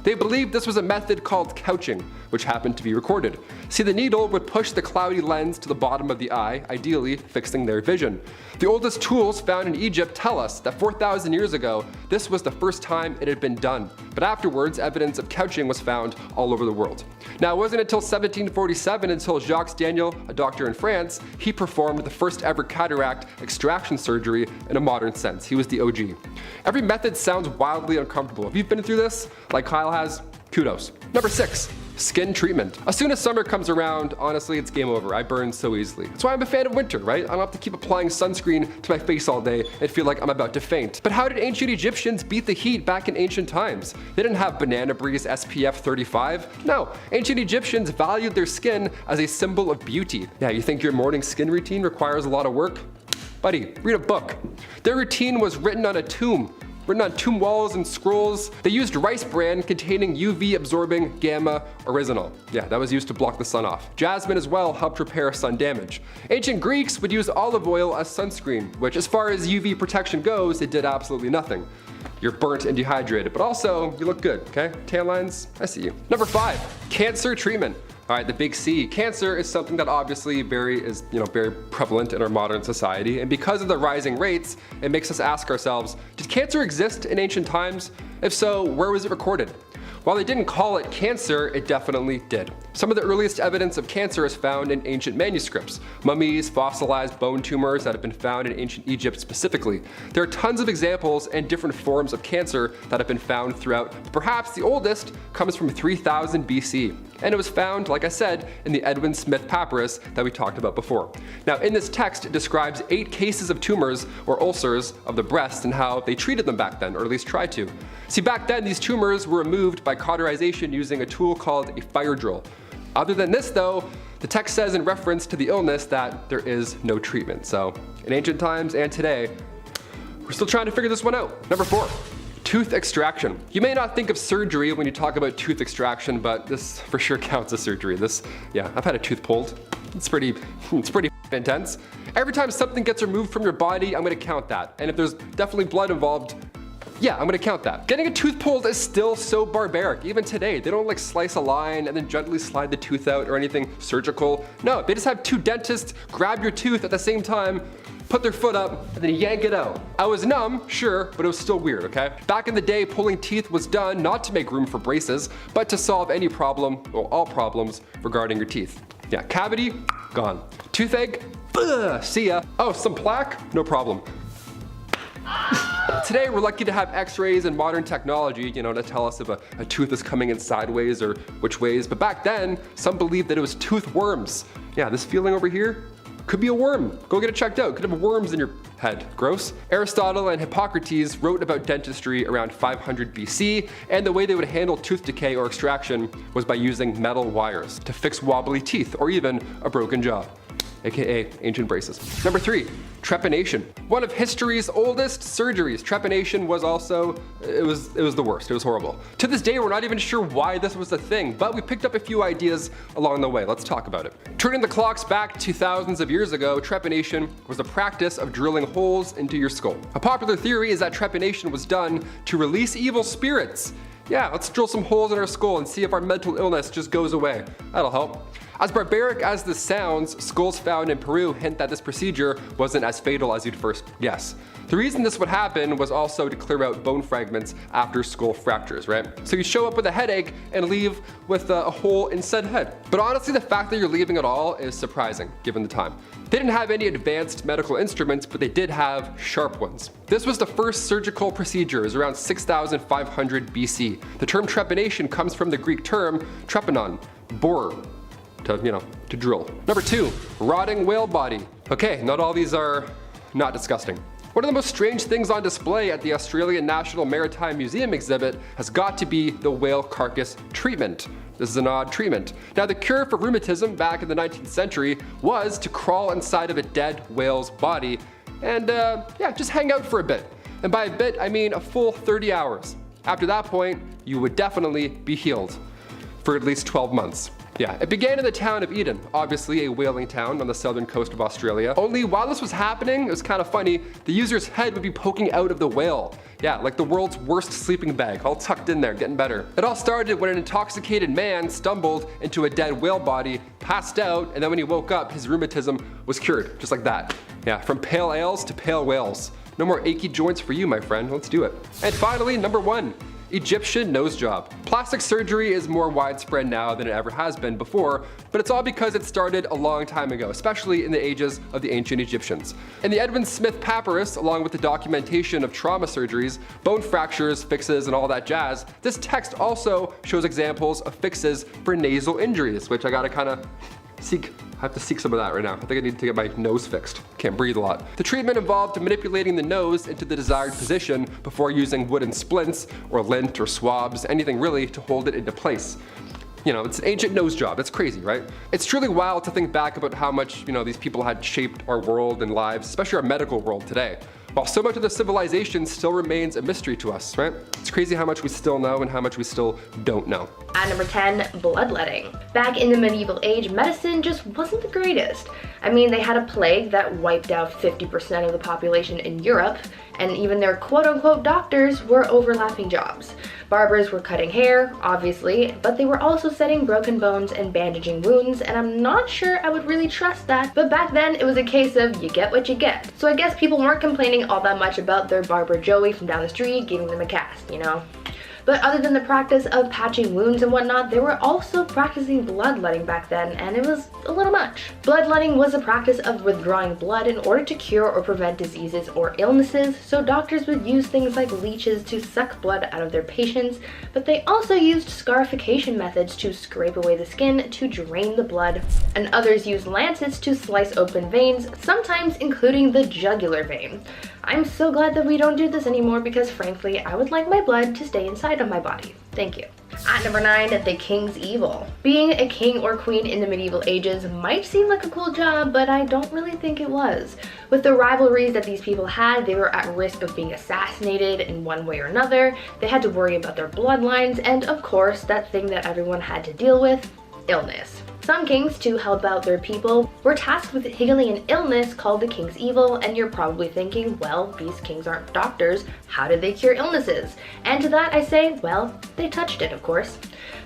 They believed this was a method called couching, which happened to be recorded. See, the needle would push the cloudy lens to the bottom of the eye, ideally fixing their vision. The oldest tools found in Egypt tell us that 4,000 years ago, this was the first time it had been done. But afterwards, evidence of couching was found all over the world. Now, it wasn't until 1747 until Jacques Daniel, a doctor in France, he performed the first ever cataract extraction surgery in a modern sense. He was the OG. Every method sounds wildly uncomfortable. If you've been through this, like Kyle has, kudos. Number 6. Skin treatment. As soon as summer comes around, honestly, it's game over. I burn so easily. That's why I'm a fan of winter, right? I don't have to keep applying sunscreen to my face all day and feel like I'm about to faint. But how did ancient Egyptians beat the heat back in ancient times? They didn't have Banana Breeze SPF 35. No, ancient Egyptians valued their skin as a symbol of beauty. Yeah, you think your morning skin routine requires a lot of work? Buddy, read a book. Their routine was written on tomb walls and scrolls. They used rice bran containing UV absorbing gamma oryzanol. Yeah, that was used to block the sun off. Jasmine as well helped repair sun damage. Ancient Greeks would use olive oil as sunscreen, which as far as UV protection goes, it did absolutely nothing. You're burnt and dehydrated, but also you look good, okay? Tan lines, I see you. Number 5, cancer treatment. All right, the big C. Cancer is something that obviously very prevalent in our modern society, and because of the rising rates, it makes us ask ourselves, did cancer exist in ancient times? If so, where was it recorded? While they didn't call it cancer, it definitely did. Some of the earliest evidence of cancer is found in ancient manuscripts, mummies, fossilized bone tumors that have been found in ancient Egypt specifically. There are tons of examples and different forms of cancer that have been found throughout. Perhaps the oldest comes from 3000 BC, and it was found, like I said, in the Edwin Smith papyrus that we talked about before. Now, in this text, it describes 8 cases of tumors or ulcers of the breast and how they treated them back then, or at least tried to. See, back then, these tumors were removed by cauterization using a tool called a fire drill. Other than this though, the text says in reference to the illness that there is no treatment. So in ancient times and today, we're still trying to figure this one out. Number 4, tooth extraction. You may not think of surgery when you talk about tooth extraction, but this for sure counts as surgery. I've had a tooth pulled. It's pretty intense. Every time something gets removed from your body, I'm gonna count that. And if there's definitely blood involved, yeah, I'm gonna count that. Getting a tooth pulled is still so barbaric. Even today, they don't like slice a line and then gently slide the tooth out or anything surgical. No, they just have 2 dentists grab your tooth at the same time, put their foot up, and then yank it out. I was numb, sure, but it was still weird, okay? Back in the day, pulling teeth was done not to make room for braces, but to solve any problem, or all problems, regarding your teeth. Yeah, cavity, gone. Toothache, see ya. Oh, some plaque? No problem. Today, we're lucky to have x-rays and modern technology, to tell us if a tooth is coming in sideways or which ways. But back then, some believed that it was tooth worms. Yeah, this feeling over here could be a worm. Go get it checked out. Could have worms in your head. Gross. Aristotle and Hippocrates wrote about dentistry around 500 BC, and the way they would handle tooth decay or extraction was by using metal wires to fix wobbly teeth or even a broken jaw, aka ancient braces. Number 3, trepanation. One of history's oldest surgeries. Trepanation was also, it was the worst. It was horrible. To this day, we're not even sure why this was a thing, but we picked up a few ideas along the way. Let's talk about it. Turning the clocks back to thousands of years ago, trepanation was the practice of drilling holes into your skull. A popular theory is that trepanation was done to release evil spirits. Yeah, let's drill some holes in our skull and see if our mental illness just goes away. That'll help. As barbaric as this sounds, skulls found in Peru hint that this procedure wasn't as fatal as you'd first guess. The reason this would happen was also to clear out bone fragments after skull fractures, right? So you show up with a headache and leave with a hole in said head. But honestly, the fact that you're leaving at all is surprising, given the time. They didn't have any advanced medical instruments, but they did have sharp ones. This was the first surgical procedure, around 6,500 BC. The term trepanation comes from the Greek term trepanon, borer, to drill. Number 2, rotting whale body. Okay, not all these are not disgusting. One of the most strange things on display at the Australian National Maritime Museum exhibit has got to be the whale carcass treatment. This is an odd treatment. Now, the cure for rheumatism back in the 19th century was to crawl inside of a dead whale's body and just hang out for a bit. And by a bit, I mean a full 30 hours. After that point, you would definitely be healed for at least 12 months. Yeah, it began in the town of Eden, obviously a whaling town on the southern coast of Australia. Only while this was happening, it was kind of funny, the user's head would be poking out of the whale. Yeah, like the world's worst sleeping bag, all tucked in there, getting better. It all started when an intoxicated man stumbled into a dead whale body, passed out, and then when he woke up, his rheumatism was cured, just like that. Yeah, from pale ales to pale whales. No more achy joints for you, my friend, let's do it. And finally, number 1. Egyptian nose job. Plastic surgery is more widespread now than it ever has been before, but it's all because it started a long time ago, especially in the ages of the ancient Egyptians. In the Edwin Smith Papyrus, along with the documentation of trauma surgeries, bone fractures, fixes, and all that jazz, this text also shows examples of fixes for nasal injuries, which I gotta kinda I have to seek some of that right now. I think I need to get my nose fixed. Can't breathe a lot. The treatment involved manipulating the nose into the desired position before using wooden splints or lint or swabs, anything really to hold it into place. You know, it's an ancient nose job. It's crazy, right? It's truly wild to think back about how much, these people had shaped our world and lives, especially our medical world today. While so much of the civilization still remains a mystery to us, right? It's crazy how much we still know and how much we still don't know. At number 10, bloodletting. Back in the medieval age, medicine just wasn't the greatest. I mean, they had a plague that wiped out 50% of the population in Europe, and even their quote-unquote doctors were overlapping jobs. Barbers were cutting hair, obviously, but they were also setting broken bones and bandaging wounds, and I'm not sure I would really trust that. But back then, it was a case of you get what you get. So I guess people weren't complaining all that much about their barber Joey from down the street giving them a cast, But other than the practice of patching wounds and whatnot, they were also practicing bloodletting back then, and it was a little much. Bloodletting was a practice of withdrawing blood in order to cure or prevent diseases or illnesses, so doctors would use things like leeches to suck blood out of their patients, but they also used scarification methods to scrape away the skin to drain the blood, and others used lancets to slice open veins, sometimes including the jugular vein. I'm so glad that we don't do this anymore because frankly, I would like my blood to stay inside of my body. Thank you. At number 9, the king's evil. Being a king or queen in the medieval ages might seem like a cool job, but I don't really think it was. With the rivalries that these people had, they were at risk of being assassinated in one way or another. They had to worry about their bloodlines, and of course, that thing that everyone had to deal with, illness. Some kings, to help out their people, were tasked with healing an illness called the king's evil, and you're probably thinking, well, these kings aren't doctors, how did they cure illnesses? And to that I say, well, they touched it, of course.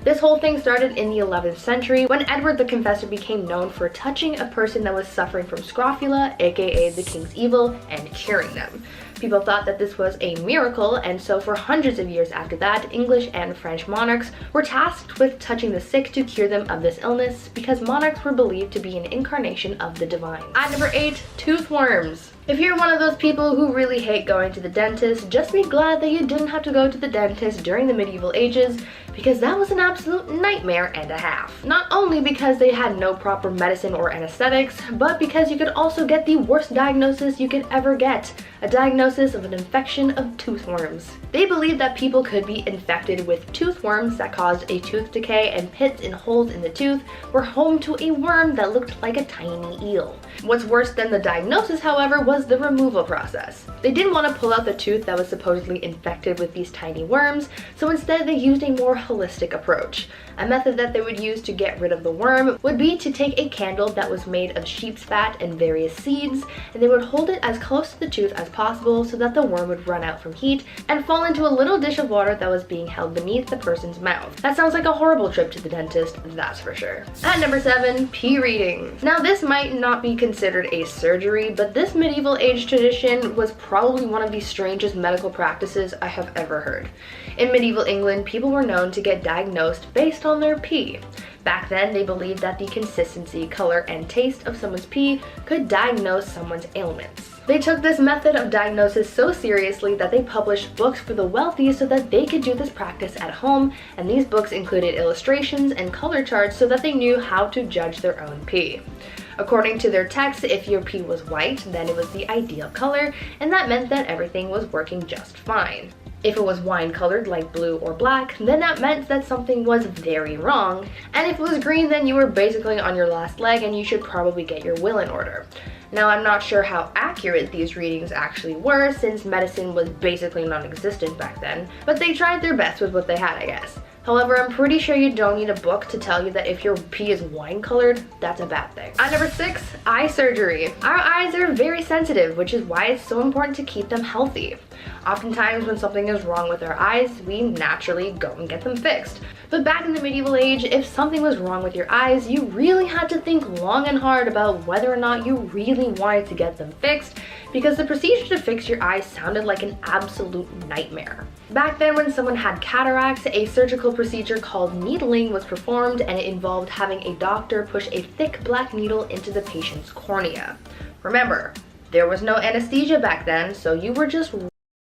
This whole thing started in the 11th century when Edward the Confessor became known for touching a person that was suffering from scrofula, aka the king's evil, and curing them. People thought that this was a miracle, and so for hundreds of years after that, English and French monarchs were tasked with touching the sick to cure them of this illness because monarchs were believed to be an incarnation of the divine. At number 8, tooth worms. If you're one of those people who really hate going to the dentist, just be glad that you didn't have to go to the dentist during the medieval ages, because that was an absolute nightmare and a half. Not only because they had no proper medicine or anesthetics, but because you could also get the worst diagnosis you could ever get, a diagnosis of an infection of tooth worms. They believed that people could be infected with tooth worms that caused a tooth decay, and pits and holes in the tooth were home to a worm that looked like a tiny eel. What's worse than the diagnosis, however, was the removal process. They didn't want to pull out the tooth that was supposedly infected with these tiny worms, so instead they used a more holistic approach. A method that they would use to get rid of the worm would be to take a candle that was made of sheep's fat and various seeds, and they would hold it as close to the tooth as possible so that the worm would run out from heat and fall into a little dish of water that was being held beneath the person's mouth. That sounds like a horrible trip to the dentist, that's for sure. At number 7, pee readings. Now this might not be considered a surgery, but this medieval age tradition was probably one of the strangest medical practices I have ever heard. In medieval England, people were known to get diagnosed based on their pee. Back then, they believed that the consistency, color, and taste of someone's pee could diagnose someone's ailments. They took this method of diagnosis so seriously that they published books for the wealthy so that they could do this practice at home, and these books included illustrations and color charts so that they knew how to judge their own pee. According to their text, if your pee was white, then it was the ideal color, and that meant that everything was working just fine. If it was wine colored like blue or black, then that meant that something was very wrong, and if it was green, then you were basically on your last leg and you should probably get your will in order. Now, I'm not sure how accurate these readings actually were, since medicine was basically non-existent back then, but they tried their best with what they had, I guess. However, I'm pretty sure you don't need a book to tell you that if your pee is wine colored, that's a bad thing. At number 6, eye surgery. Our eyes are very sensitive, which is why it's so important to keep them healthy. Oftentimes when something is wrong with our eyes, we naturally go and get them fixed. But back in the medieval age, if something was wrong with your eyes, you really had to think long and hard about whether or not you really wanted to get them fixed, because the procedure to fix your eyes sounded like an absolute nightmare. Back then, when someone had cataracts, a surgical procedure called needling was performed, and it involved having a doctor push a thick black needle into the patient's cornea. Remember, there was no anesthesia back then, so you were just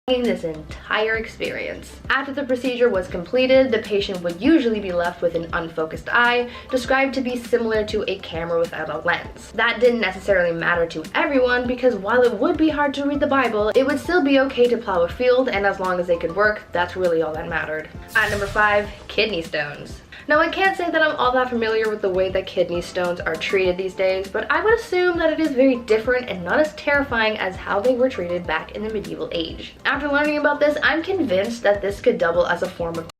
this entire experience. After the procedure was completed, the patient would usually be left with an unfocused eye, described to be similar to a camera without a lens. That didn't necessarily matter to everyone, because while it would be hard to read the Bible, it would still be okay to plow a field, and as long as they could work, that's really all that mattered. At number 5, kidney stones. Now, I can't say that I'm all that familiar with the way that kidney stones are treated these days, but I would assume that it is very different and not as terrifying as how they were treated back in the medieval age. After learning about this, I'm convinced that this could double as a form of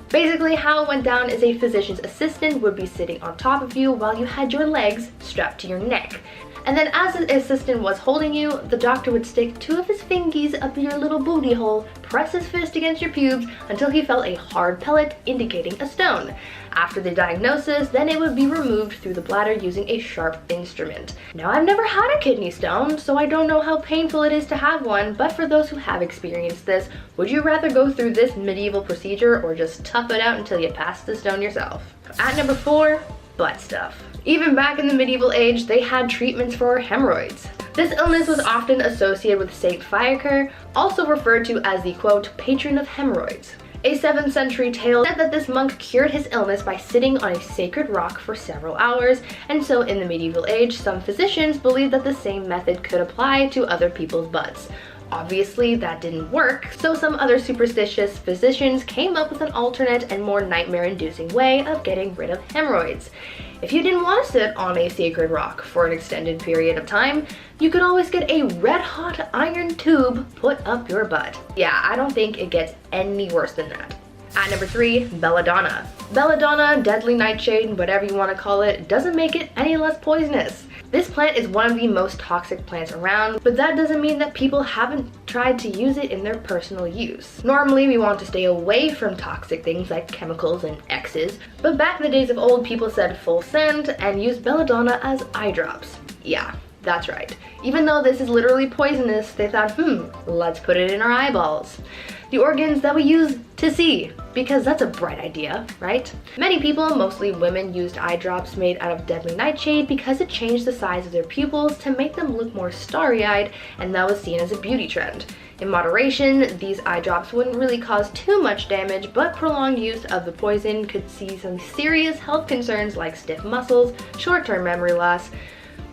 basically, how it went down is a physician's assistant would be sitting on top of you while you had your legs strapped to your neck. And then as the assistant was holding you, the doctor would stick 2 of his fingies up your little booty hole, press his fist against your pubes until he felt a hard pellet indicating a stone. After the diagnosis, then it would be removed through the bladder using a sharp instrument. Now, I've never had a kidney stone, so I don't know how painful it is to have one, but for those who have experienced this, would you rather go through this medieval procedure or just tough it out until you pass the stone yourself? At number 4, butt stuff. Even back in the medieval age, they had treatments for hemorrhoids. This illness was often associated with Saint Fiaker, also referred to as the, quote, patron of hemorrhoids. A 7th century tale said that this monk cured his illness by sitting on a sacred rock for several hours, and so in the medieval age, some physicians believed that the same method could apply to other people's butts. Obviously, that didn't work, so some other superstitious physicians came up with an alternate and more nightmare-inducing way of getting rid of hemorrhoids. If you didn't want to sit on a sacred rock for an extended period of time, you could always get a red-hot iron tube put up your butt. Yeah, I don't think it gets any worse than that. At number 3, belladonna. Belladonna, deadly nightshade, whatever you want to call it, doesn't make it any less poisonous. This plant is one of the most toxic plants around, but that doesn't mean that people haven't tried to use it in their personal use. Normally, we want to stay away from toxic things like chemicals and X's, but back in the days of old, people said full send and used belladonna as eye drops. Yeah, that's right. Even though this is literally poisonous, they thought, let's put it in our eyeballs. The organs that we use to see, because that's a bright idea, right? Many people, mostly women, used eye drops made out of deadly nightshade because it changed the size of their pupils to make them look more starry-eyed, and that was seen as a beauty trend. In moderation, these eye drops wouldn't really cause too much damage, but prolonged use of the poison could see some serious health concerns like stiff muscles, short-term memory loss,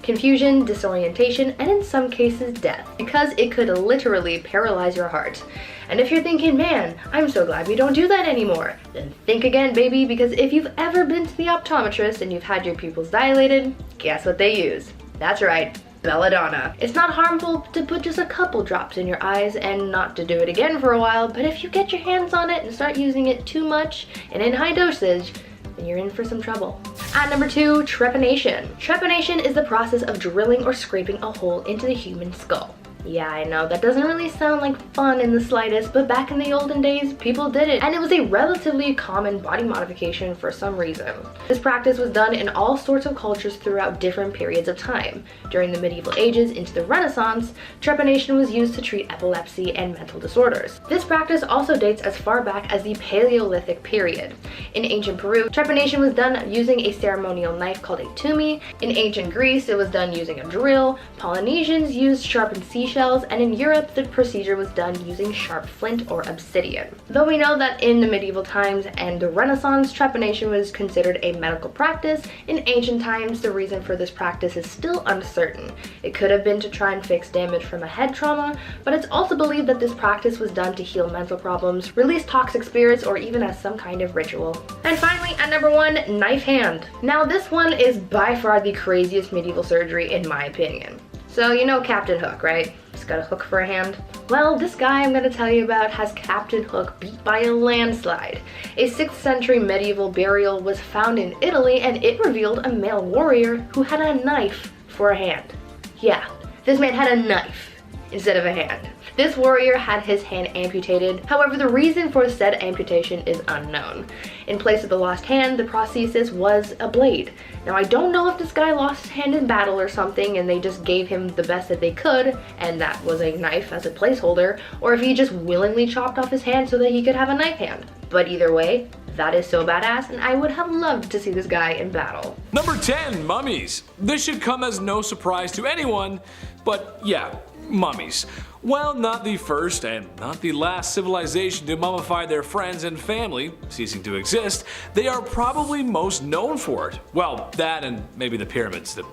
confusion, disorientation, and in some cases death, because it could literally paralyze your heart. And if you're thinking, man, I'm so glad we don't do that anymore, then think again, baby, because if you've ever been to the optometrist and you've had your pupils dilated, guess what they use? That's right, belladonna. It's not harmful to put just a couple drops in your eyes and not to do it again for a while, but if you get your hands on it and start using it too much and in high dosage, then you're in for some trouble. At number 2, trepanation. Trepanation is the process of drilling or scraping a hole into the human skull. Yeah, I know, that doesn't really sound like fun in the slightest, but back in the olden days, people did it, and it was a relatively common body modification for some reason. This practice was done in all sorts of cultures throughout different periods of time. During the medieval ages into the Renaissance, trepanation was used to treat epilepsy and mental disorders. This practice also dates as far back as the Paleolithic period. In ancient Peru, trepanation was done using a ceremonial knife called a tumi. In ancient Greece, it was done using a drill. Polynesians used sharpened seashells, and in Europe, the procedure was done using sharp flint or obsidian. Though we know that in the medieval times and the Renaissance, trepanation was considered a medical practice, in ancient times, the reason for this practice is still uncertain. It could have been to try and fix damage from a head trauma, but it's also believed that this practice was done to heal mental problems, release toxic spirits, or even as some kind of ritual. And finally, at number 1, knife hand. Now, this one is by far the craziest medieval surgery in my opinion. So you know Captain Hook, right? He's got a hook for a hand. Well, this guy I'm gonna tell you about has Captain Hook beat by a landslide. A 6th century medieval burial was found in Italy, and it revealed a male warrior who had a knife for a hand. Yeah, this man had a knife instead of a hand. This warrior had his hand amputated. However, the reason for said amputation is unknown. In place of the lost hand, the prosthesis was a blade. Now, I don't know if this guy lost his hand in battle or something and they just gave him the best that they could, and that was a knife as a placeholder, or if he just willingly chopped off his hand so that he could have a knife hand. But either way, that is so badass, and I would have loved to see this guy in battle. Number 10, mummies. This should come as no surprise to anyone, but yeah, mummies. While not the first and not the last civilization to mummify their friends and family, ceasing to exist, they are probably most known for it. Well, that and maybe the pyramids. The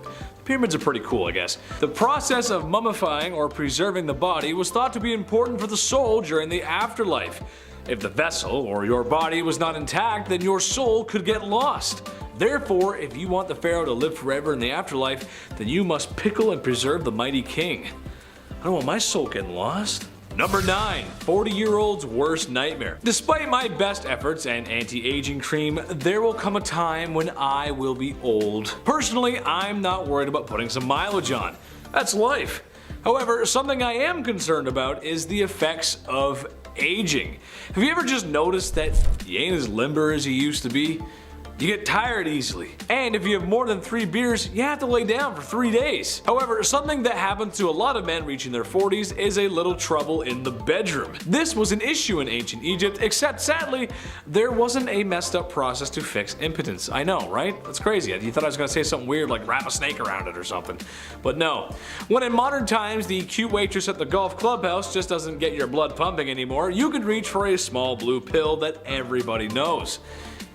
pyramids are pretty cool, I guess. The process of mummifying or preserving the body was thought to be important for the soul during the afterlife. If the vessel or your body was not intact, then your soul could get lost. Therefore, if you want the pharaoh to live forever in the afterlife, then you must pickle and preserve the mighty king. I don't want my soul getting lost. Number 9, 40-year-old's worst nightmare. Despite my best efforts and anti-aging cream, there will come a time when I will be old. Personally, I'm not worried about putting some mileage on. That's life. However, something I am concerned about is the effects of aging. Have you ever just noticed that you ain't as limber as you used to be? You get tired easily. And if you have more than 3 beers, you have to lay down for 3 days. However, something that happens to a lot of men reaching their 40s is a little trouble in the bedroom. This was an issue in ancient Egypt, except sadly, there wasn't a messed up process to fix impotence. I know, right? That's crazy. You thought I was gonna say something weird like wrap a snake around it or something. But no. When in modern times the cute waitress at the golf clubhouse just doesn't get your blood pumping anymore, you could reach for a small blue pill that everybody knows.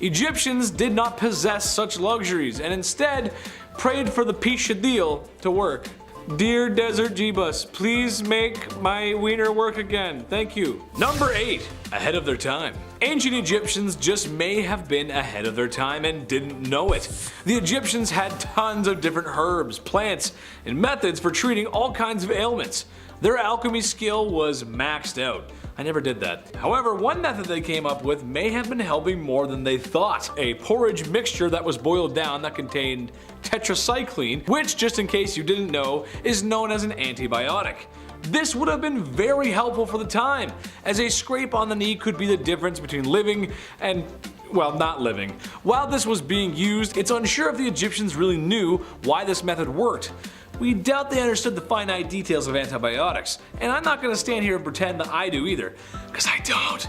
Egyptians did not possess such luxuries and instead prayed for the Pishadil to work. Dear Desert Jeebus, please make my wiener work again. Thank you. Number 8, ahead of their time. Ancient Egyptians just may have been ahead of their time and didn't know it. The Egyptians had tons of different herbs, plants, and methods for treating all kinds of ailments. Their alchemy skill was maxed out. I never did that. However, one method they came up with may have been helping more than they thought. A porridge mixture that was boiled down that contained tetracycline, which, just in case you didn't know, is known as an antibiotic. This would have been very helpful for the time, as a scrape on the knee could be the difference between living and, well, not living. While this was being used, it's unsure if the Egyptians really knew why this method worked. We doubt they understood the finite details of antibiotics, and I'm not going to stand here and pretend that I do either, because I don't.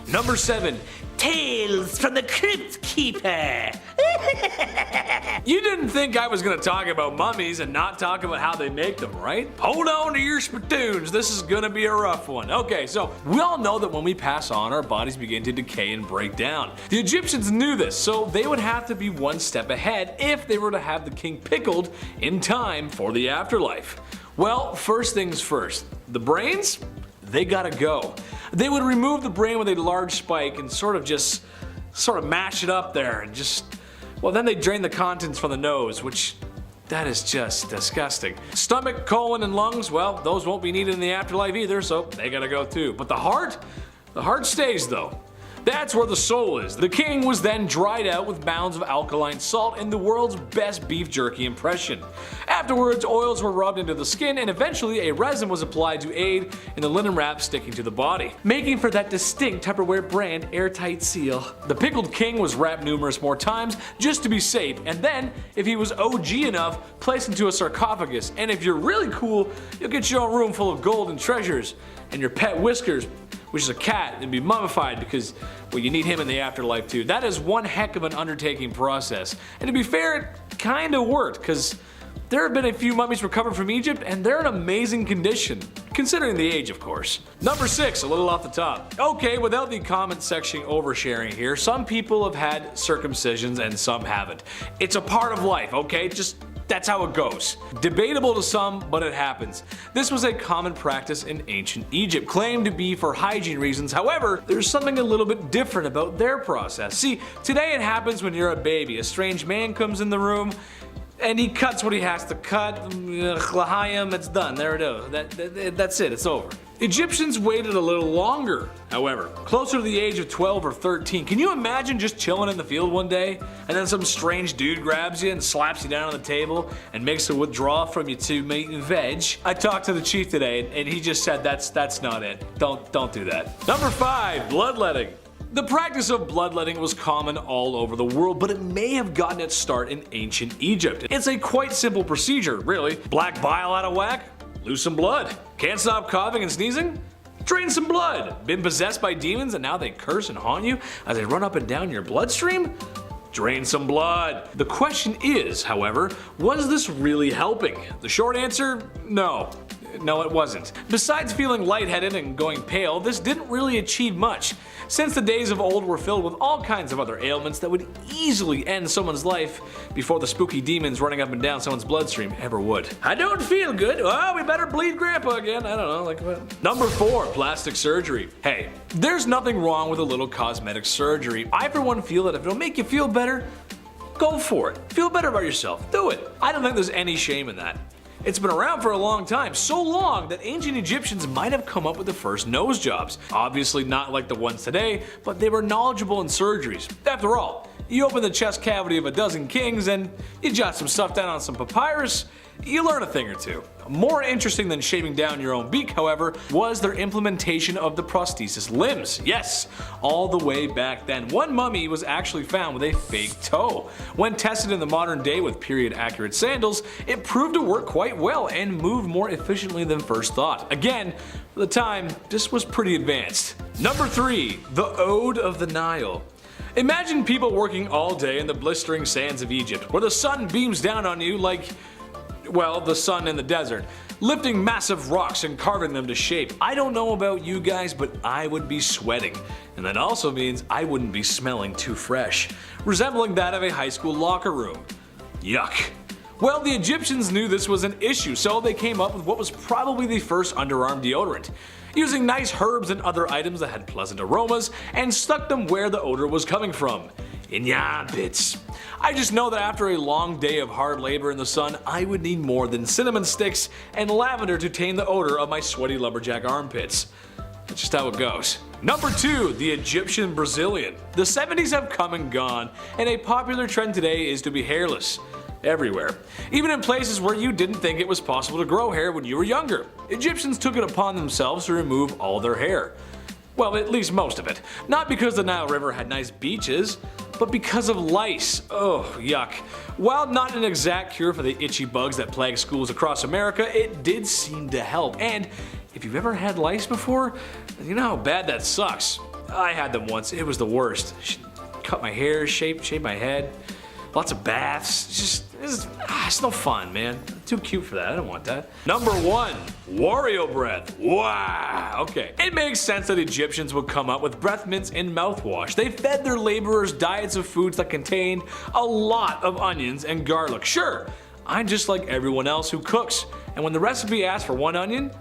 Number 7, Tales from the Crypt Keeper. You didn't think I was going to talk about mummies and not talk about how they make them, right? Hold on to your spittoons, this is going to be a rough one. Okay, so we all know that when we pass on, our bodies begin to decay and break down. The Egyptians knew this, so they would have to be one step ahead if they were to have the king pickled in time for the afterlife. Well, first things first, the brains? They gotta go. They would remove the brain with a large spike and sort of mash it up there and well, then they drain the contents from the nose, which that is just disgusting. Stomach, colon, and lungs, well, those won't be needed in the afterlife either, so they gotta go too. But the heart stays though. That's where the soul is. The king was then dried out with mounds of alkaline salt in the world's best beef jerky impression. Afterwards, oils were rubbed into the skin and eventually a resin was applied to aid in the linen wrap sticking to the body, making for that distinct Tupperware brand airtight seal. The pickled king was wrapped numerous more times just to be safe, and then, if he was OG enough, placed into a sarcophagus, and if you're really cool, you'll get your own room full of gold and treasures, and your pet Whiskers, which is a cat, and be mummified because, well, you need him in the afterlife too. That is one heck of an undertaking process. And to be fair, it kinda worked, because there have been a few mummies recovered from Egypt, and they're in amazing condition, considering the age, of course. Number 6, a little off the top. Okay, without the comment section oversharing here, some people have had circumcisions and some haven't. It's a part of life, okay? That's how it goes. Debatable to some, but it happens. This was a common practice in ancient Egypt, claimed to be for hygiene reasons. However, there's something a little bit different about their process. See, today it happens when you're a baby. A strange man comes in the room, And he cuts what he has to cut. L'chaim, it's done. There it is. That's it. It's over. Egyptians waited a little longer, however, closer to the age of 12 or 13. Can you imagine just chilling in the field one day, and then some strange dude grabs you and slaps you down on the table and makes a withdrawal from you to meat and veg? I talked to the chief today, and he just said that's not it. Don't do that. Number 5, bloodletting. The practice of bloodletting was common all over the world, but it may have gotten its start in ancient Egypt. It's a quite simple procedure, really. Black bile out of whack? Lose some blood. Can't stop coughing and sneezing? Drain some blood. Been possessed by demons and now they curse and haunt you as they run up and down your bloodstream? Drain some blood. The question is, however, was this really helping? The short answer, no. No, it wasn't. Besides feeling lightheaded and going pale, this didn't really achieve much, since the days of old were filled with all kinds of other ailments that would easily end someone's life before the spooky demons running up and down someone's bloodstream ever would. I don't feel good. Oh, we better bleed Grandpa again. I don't know, like what? Number 4, plastic surgery. Hey, there's nothing wrong with a little cosmetic surgery. I for one feel that if it'll make you feel better, go for it. Feel better about yourself. Do it. I don't think there's any shame in that. It's been around for a long time, so long that ancient Egyptians might have come up with the first nose jobs. Obviously not like the ones today, but they were knowledgeable in surgeries. After all, you open the chest cavity of a dozen kings and you jot some stuff down on some papyrus, you learn a thing or two. More interesting than shaving down your own beak, however, was their implementation of the prosthesis limbs. Yes, all the way back then. One mummy was actually found with a fake toe. When tested in the modern day with period-accurate sandals, it proved to work quite well and moved more efficiently than first thought. Again, for the time, this was pretty advanced. Number 3, the Ode of the Nile. Imagine people working all day in the blistering sands of Egypt, where the sun beams down on you like, well, the sun in the desert, lifting massive rocks and carving them to shape. I don't know about you guys, but I would be sweating. And that also means I wouldn't be smelling too fresh, resembling that of a high school locker room. Yuck. Well, the Egyptians knew this was an issue, so they came up with what was probably the first underarm deodorant, using nice herbs and other items that had pleasant aromas, and stuck them where the odor was coming from. In your armpits. I just know that after a long day of hard labor in the sun, I would need more than cinnamon sticks and lavender to tame the odor of my sweaty lumberjack armpits. That's just how it goes. Number 2, the Egyptian Brazilian. The 70s have come and gone, and a popular trend today is to be hairless. Everywhere. Even in places where you didn't think it was possible to grow hair when you were younger. Egyptians took it upon themselves to remove all their hair. Well, at least most of it. Not because the Nile River had nice beaches, but because of lice. Oh, yuck. While not an exact cure for the itchy bugs that plague schools across America, it did seem to help. And if you've ever had lice before, you know how bad that sucks. I had them once. It was the worst. Cut my hair, shape my head. Lots of baths. It's no fun, man. Too cute for that. I don't want that. Number 1, Wario breath. Wow. Okay. It makes sense that Egyptians would come up with breath mints and mouthwash. They fed their laborers diets of foods that contained a lot of onions and garlic. Sure, I'm just like everyone else who cooks. And when the recipe asks for 1 onion,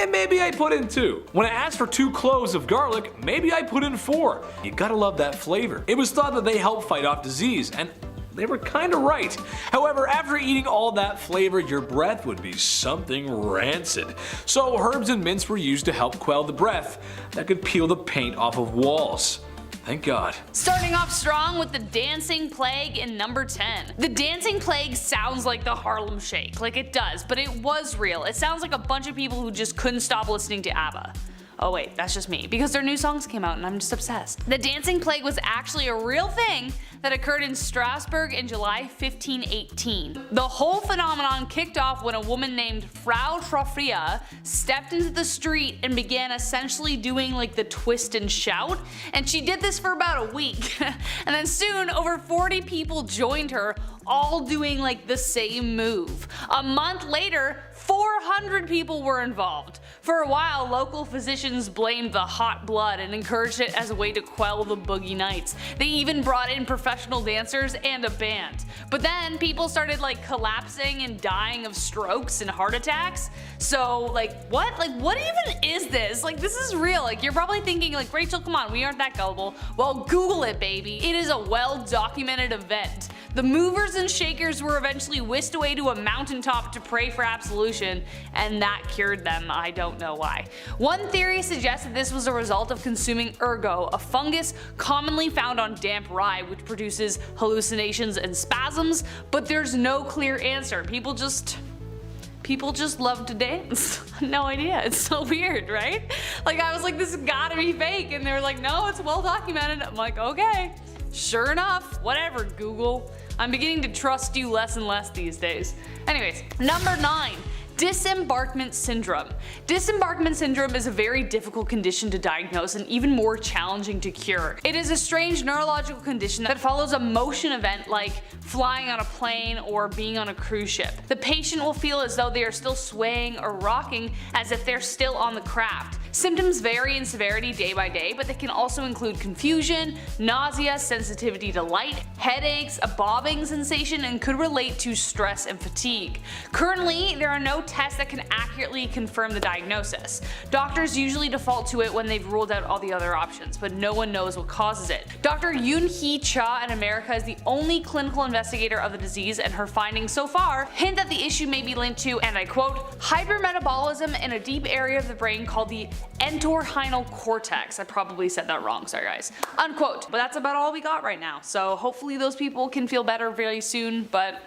maybe I put in 2. When I asked for 2 cloves of garlic, maybe I put in 4. You gotta love that flavor. It was thought that they help fight off disease, and they were kinda right. However, after eating all that flavor, your breath would be something rancid. So herbs and mints were used to help quell the breath that could peel the paint off of walls. Thank God. Starting off strong with the dancing plague in number 10. The dancing plague sounds like the Harlem Shake, like it does, but it was real. It sounds like a bunch of people who just couldn't stop listening to ABBA. Oh wait, that's just me, because their new songs came out and I'm just obsessed. The dancing plague was actually a real thing that occurred in Strasbourg in July 1518. The whole phenomenon kicked off when a woman named Frau Trofria stepped into the street and began essentially doing like the twist and shout, and she did this for about a week. And then soon over 40 people joined her, all doing like the same move. A month later, 400 people were involved. For a while, local physicians blamed the hot blood and encouraged it as a way to quell the boogie nights. They even brought in professional dancers and a band. But then people started like collapsing and dying of strokes and heart attacks. So like what? Like what even is this? Like this is real. Like you're probably thinking like, Rachel, come on, we aren't that gullible. Well, Google it, baby. It is a well-documented event. The movers and shakers were eventually whisked away to a mountaintop to pray for absolution, and that cured them. I don't know why. One theory suggests that this was a result of consuming ergot, a fungus commonly found on damp rye which produces hallucinations and spasms, but there's no clear answer. People just love to dance. No idea. It's so weird, right? Like I was like, this has gotta be fake, and they were like, no, it's well documented. I'm like, okay. Sure enough, whatever, Google. I'm beginning to trust you less and less these days. Anyways, number 9. Disembarkment syndrome. Disembarkment syndrome is a very difficult condition to diagnose and even more challenging to cure. It is a strange neurological condition that follows a motion event like flying on a plane or being on a cruise ship. The patient will feel as though they are still swaying or rocking as if they're still on the craft. Symptoms vary in severity day by day, but they can also include confusion, nausea, sensitivity to light, headaches, a bobbing sensation, and could relate to stress and fatigue. Currently, there are no tests that can accurately confirm the diagnosis. Doctors usually default to it when they've ruled out all the other options, but no one knows what causes it. Dr. Yoon-hee Cha in America is the only clinical investigator of the disease, and her findings so far hint that the issue may be linked to, and I quote, hypermetabolism in a deep area of the brain called the entorhinal cortex. I probably said that wrong, sorry guys. Unquote. But that's about all we got right now, so hopefully those people can feel better very soon, but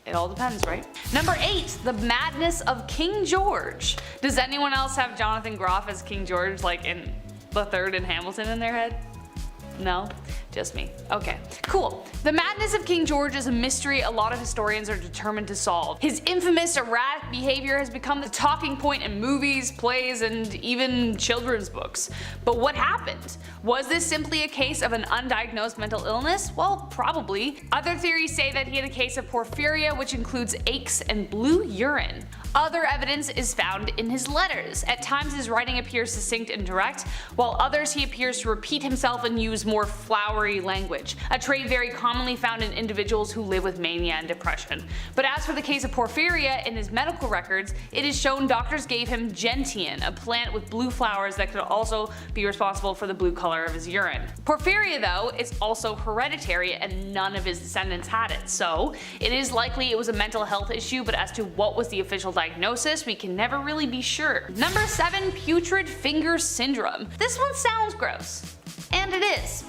it all depends, right? Number 8, the madness of King George. Does anyone else have Jonathan Groff as King George like in The Third and Hamilton in their head? No? Just me. Okay, cool. The madness of King George is a mystery a lot of historians are determined to solve. His infamous erratic behavior has become the talking point in movies, plays, and even children's books. But what happened? Was this simply a case of an undiagnosed mental illness? Well, probably. Other theories say that he had a case of porphyria, which includes aches and blue urine. Other evidence is found in his letters. At times his writing appears succinct and direct, while others he appears to repeat himself and use more flowery language, a trait very commonly found in individuals who live with mania and depression. But as for the case of porphyria, in his medical records, it is shown doctors gave him gentian, a plant with blue flowers that could also be responsible for the blue color of his urine. Porphyria, though, is also hereditary and none of his descendants had it, so it is likely it was a mental health issue, but as to what was the official diagnosis, we can never really be sure. Number 7, putrid finger syndrome. This one sounds gross. And it is.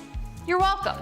You're welcome.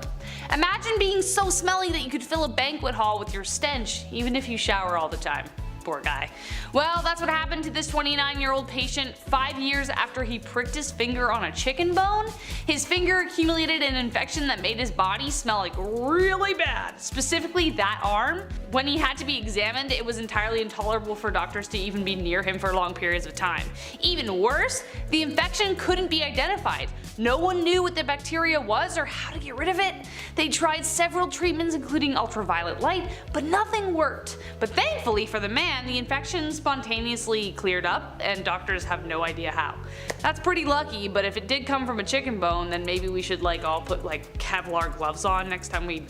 Imagine being so smelly that you could fill a banquet hall with your stench, even if you shower all the time. Poor guy. Well, that's what happened to this 29-year-old patient 5 years after he pricked his finger on a chicken bone. His finger accumulated an infection that made his body smell like really bad, specifically that arm. When he had to be examined, it was entirely intolerable for doctors to even be near him for long periods of time. Even worse, the infection couldn't be identified. No one knew what the bacteria was or how to get rid of it. They tried several treatments including ultraviolet light, but nothing worked. But thankfully for the man, the infection spontaneously cleared up and doctors have no idea how. That's pretty lucky, but if it did come from a chicken bone, then maybe we should like all put like Kevlar gloves on next time we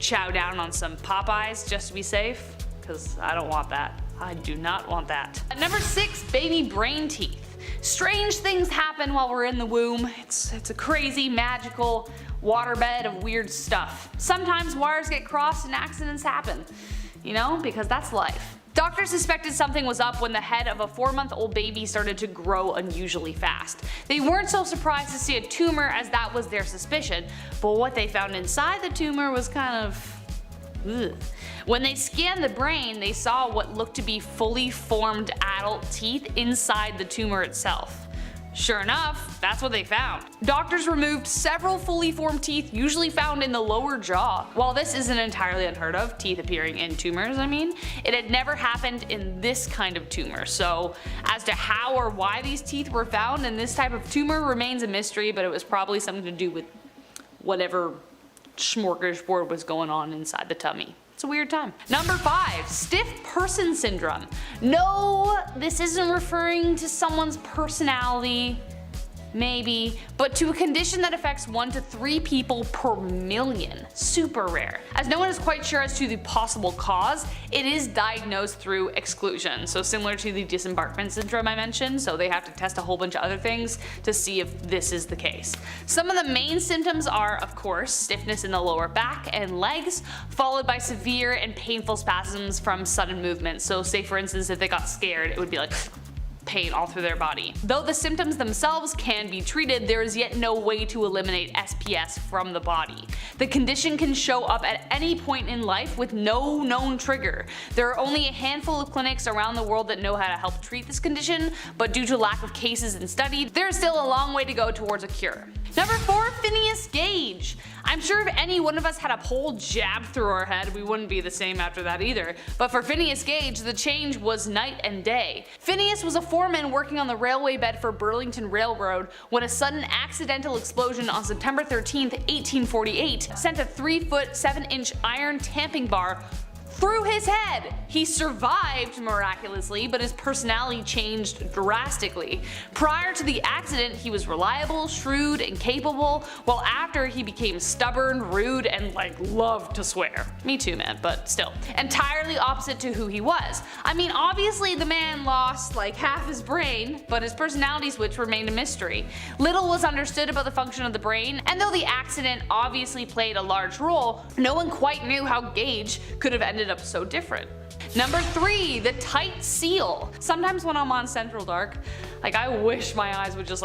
chow down on some Popeyes just to be safe, because I don't want that. I do not want that. Number 6, baby brain teeth. Strange things happen while we're in the womb. It's a crazy, magical waterbed of weird stuff. Sometimes wires get crossed and accidents happen, you know, because that's life. Doctors suspected something was up when the head of a 4-month-old baby started to grow unusually fast. They weren't so surprised to see a tumor, as that was their suspicion, but what they found inside the tumor was kind of ugh. When they scanned the brain, they saw what looked to be fully formed adult teeth inside the tumor itself. Sure enough, that's what they found. Doctors removed several fully formed teeth usually found in the lower jaw. While this isn't entirely unheard of, teeth appearing in tumors I mean, it had never happened in this kind of tumor, so as to how or why these teeth were found in this type of tumor remains a mystery, but it was probably something to do with whatever smorgasbord was going on inside the tummy. It's a weird time. Number 5, stiff person syndrome. No, this isn't referring to someone's personality. Maybe, but to a condition that affects 1 to 3 people per million. Super rare. As no one is quite sure as to the possible cause, it is diagnosed through exclusion. So similar to the disembarkment syndrome I mentioned, so they have to test a whole bunch of other things to see if this is the case. Some of the main symptoms are, of course, stiffness in the lower back and legs, followed by severe and painful spasms from sudden movement. So say for instance if they got scared, it would be like pain all through their body. Though the symptoms themselves can be treated, there is yet no way to eliminate SPS from the body. The condition can show up at any point in life with no known trigger. There are only a handful of clinics around the world that know how to help treat this condition, but due to lack of cases and study, there is still a long way to go towards a cure. Number 4, Phineas Gage. I'm sure if any one of us had a pole jabbed through our head, we wouldn't be the same after that either. But for Phineas Gage, the change was night and day. Phineas was a foreman working on the railway bed for Burlington Railroad when a sudden accidental explosion on September 13th, 1848 sent a 3-foot 7-inch iron tamping bar through his head. He survived miraculously, but his personality changed drastically. Prior to the accident, he was reliable, shrewd, and capable, while after he became stubborn, rude, and loved to swear. Me too, man, but still. Entirely opposite to who he was. I mean, obviously the man lost half his brain, but his personality switch remained a mystery. Little was understood about the function of the brain, and though the accident obviously played a large role, no one quite knew how Gage could have ended up so different. Number 3, the tight seal. Sometimes when I'm on Central Dark, I wish my eyes would just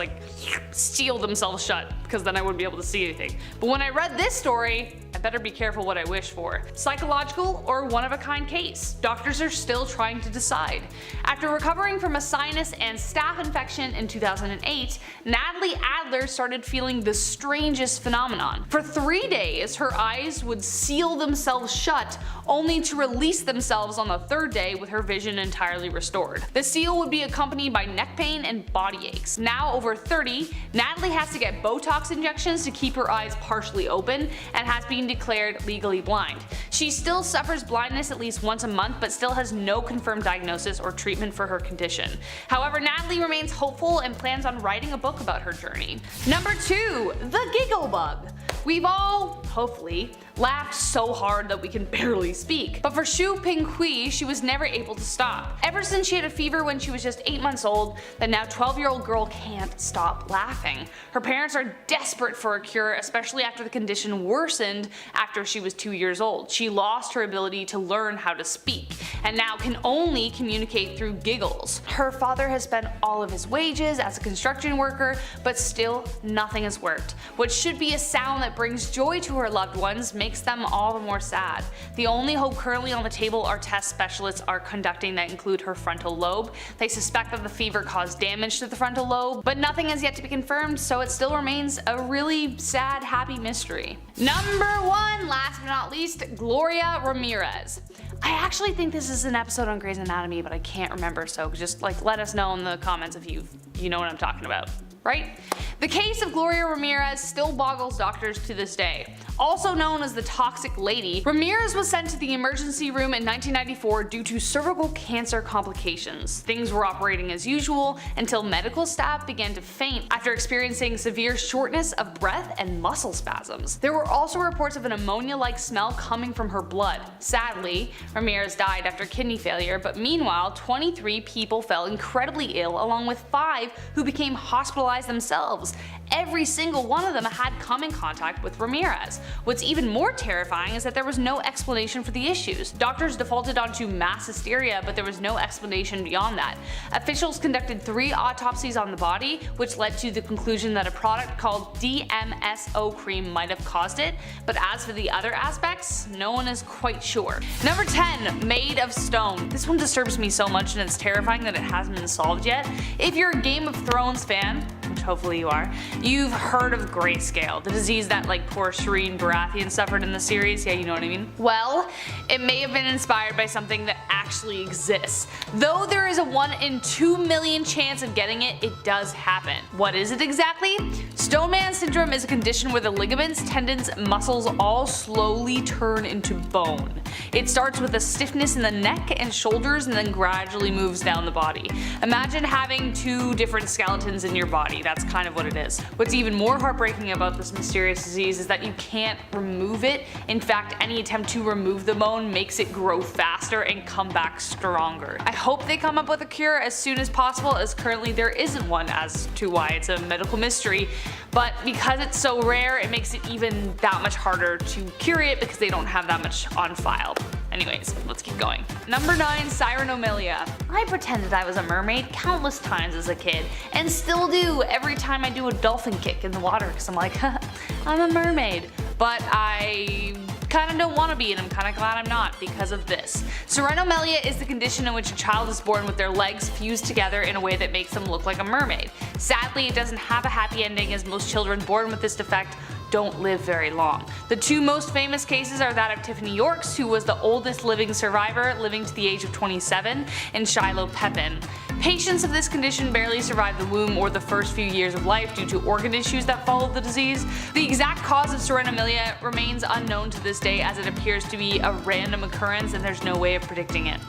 seal themselves shut, because then I wouldn't be able to see anything. But when I read this story, I better be careful what I wish for. Psychological or one-of-a-kind case? Doctors are still trying to decide. After recovering from a sinus and staph infection in 2008, Natalie Adler started feeling the strangest phenomenon. For 3 days, her eyes would seal themselves shut, only to release themselves on the 3rd day with her vision entirely restored. The seal would be accompanied by neck pain and body aches. Now over 30, Natalie has to get Botox injections to keep her eyes partially open and has been declared legally blind. She still suffers blindness at least once a month, but still has no confirmed diagnosis or treatment for her condition. However, Natalie remains hopeful and plans on writing a book about her journey. Number 2, the giggle bug. We've all, hopefully, laughed so hard that we can barely speak. But for Shu Ping-Hui, she was never able to stop. Ever since she had a fever when she was just 8 months old, the now 12-year-old girl can't stop laughing. Her parents are desperate for a cure, especially after the condition worsened after she was 2 years old. She lost her ability to learn how to speak, and now can only communicate through giggles. Her father has spent all of his wages as a construction worker, but still nothing has worked. What should be a sound that brings joy to her loved ones makes them all the more sad. The only hope currently on the table are tests specialists are conducting that include her frontal lobe. They suspect that the fever caused damage to the frontal lobe, but nothing has yet to be confirmed, so it still remains a really sad, happy mystery. Number 1, last but not least, Gloria Ramirez. I actually think this is an episode on Grey's Anatomy, but I can't remember, so just let us know in the comments if you know what I'm talking about. Right? The case of Gloria Ramirez still boggles doctors to this day. Also known as the Toxic Lady, Ramirez was sent to the emergency room in 1994 due to cervical cancer complications. Things were operating as usual until medical staff began to faint after experiencing severe shortness of breath and muscle spasms. There were also reports of an ammonia-like smell coming from her blood. Sadly, Ramirez died after kidney failure, but meanwhile 23 people fell incredibly ill, along with 5 who became hospitalized themselves. Every single one of them had come in contact with Ramirez. What's even more terrifying is that there was no explanation for the issues. Doctors defaulted onto mass hysteria, but there was no explanation beyond that. Officials conducted 3 autopsies on the body, which led to the conclusion that a product called DMSO cream might have caused it, but as for the other aspects, no one is quite sure. Number 10, Made of Stone. This one disturbs me so much and it's terrifying that it hasn't been solved yet. If you're a Game of Thrones fan, which hopefully you are, you've heard of grayscale, the disease that poor Shireen Baratheon suffered in the series. Yeah, you know what I mean? Well, it may have been inspired by something that actually exists. Though there is a 1 in 2 million chance of getting it, it does happen. What is it exactly? Stoneman syndrome is a condition where the ligaments, tendons, muscles all slowly turn into bone. It starts with a stiffness in the neck and shoulders and then gradually moves down the body. Imagine having two different skeletons in your body. That's kind of what it is. What's even more heartbreaking about this mysterious disease is that you can't remove it. In fact, any attempt to remove the bone makes it grow faster and come back stronger. I hope they come up with a cure as soon as possible, as currently there isn't one, as to why it's a medical mystery. But because it's so rare, it makes it even that much harder to cure it because they don't have that much on file. Anyways, let's keep going. Number 9, Cyanomelia. I pretended I was a mermaid countless times as a kid, and still do every time I do a dolphin kick in the water because I'm like, I'm a mermaid. But I kind of don't want to be, and I'm kind of glad I'm not because of this. Cyanomelia is the condition in which a child is born with their legs fused together in a way that makes them look like a mermaid. Sadly, it doesn't have a happy ending, as most children born with this defect don't live very long. The two most famous cases are that of Tiffany Yorks, who was the oldest living survivor, living to the age of 27, and Shiloh Pepin. Patients of this condition barely survive the womb or the first few years of life due to organ issues that follow the disease. The exact cause of cyanomelia remains unknown to this day, as it appears to be a random occurrence and there's no way of predicting it.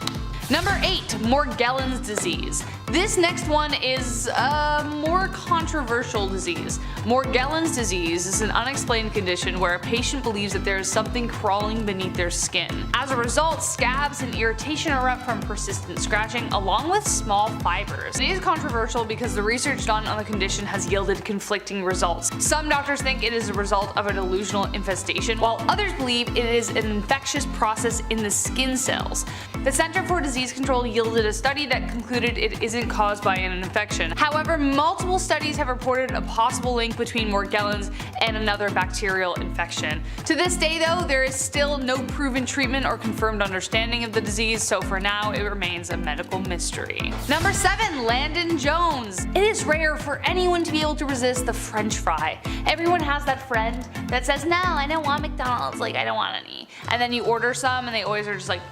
Number 8, Morgellons disease. This next one is a more controversial disease. Morgellons disease is an unexplained condition where a patient believes that there is something crawling beneath their skin. As a result, scabs and irritation erupt from persistent scratching, along with small fibers. It is controversial because the research done on the condition has yielded conflicting results. Some doctors think it is a result of a delusional infestation, while others believe it is an infectious process in the skin cells. The Center for Disease Control yielded a study that concluded it isn't caused by an infection. However, multiple studies have reported a possible link between Morgellons and another bacterial infection. To this day though, there is still no proven treatment or confirmed understanding of the disease, so for now it remains a medical mystery. Number 7, Landon Jones. It is rare for anyone to be able to resist the French fry. Everyone has that friend that says, no, I don't want McDonald's, like I don't want any. And then you order some and they always are just like,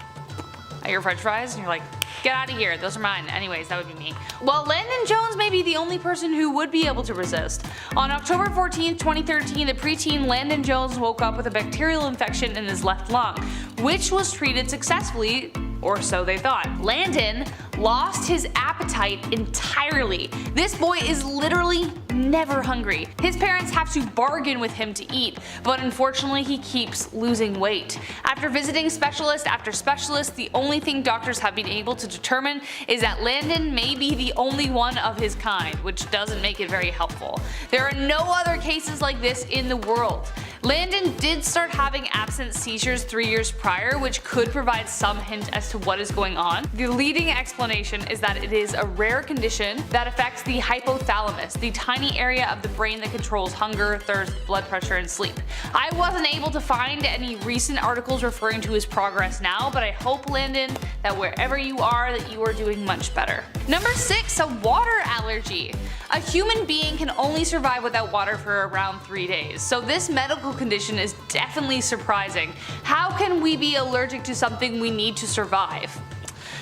your French fries, and you're like, get out of here, those are mine. Anyways, that would be me. Well, Landon Jones may be the only person who would be able to resist. On October 14th, 2013, the preteen Landon Jones woke up with a bacterial infection in his left lung, which was treated successfully, or so they thought. Landon lost his appetite entirely. This boy is literally never hungry. His parents have to bargain with him to eat, but unfortunately he keeps losing weight. After visiting specialist after specialist, the only thing doctors have been able to determine is that Landon may be the only one of his kind, which doesn't make it very helpful. There are no other cases like this in the world. Landon did start having absent seizures 3 years prior, which could provide some hint as to what is going on. The leading explanation is that it is a rare condition that affects the hypothalamus, the tiny area of the brain that controls hunger, thirst, blood pressure, and sleep. I wasn't able to find any recent articles referring to his progress now, but I hope, Landon, that wherever you are, that you are doing much better. Number 6, a water allergy. A human being can only survive without water for around 3 days, so this medical condition is definitely surprising. How can we be allergic to something we need to survive?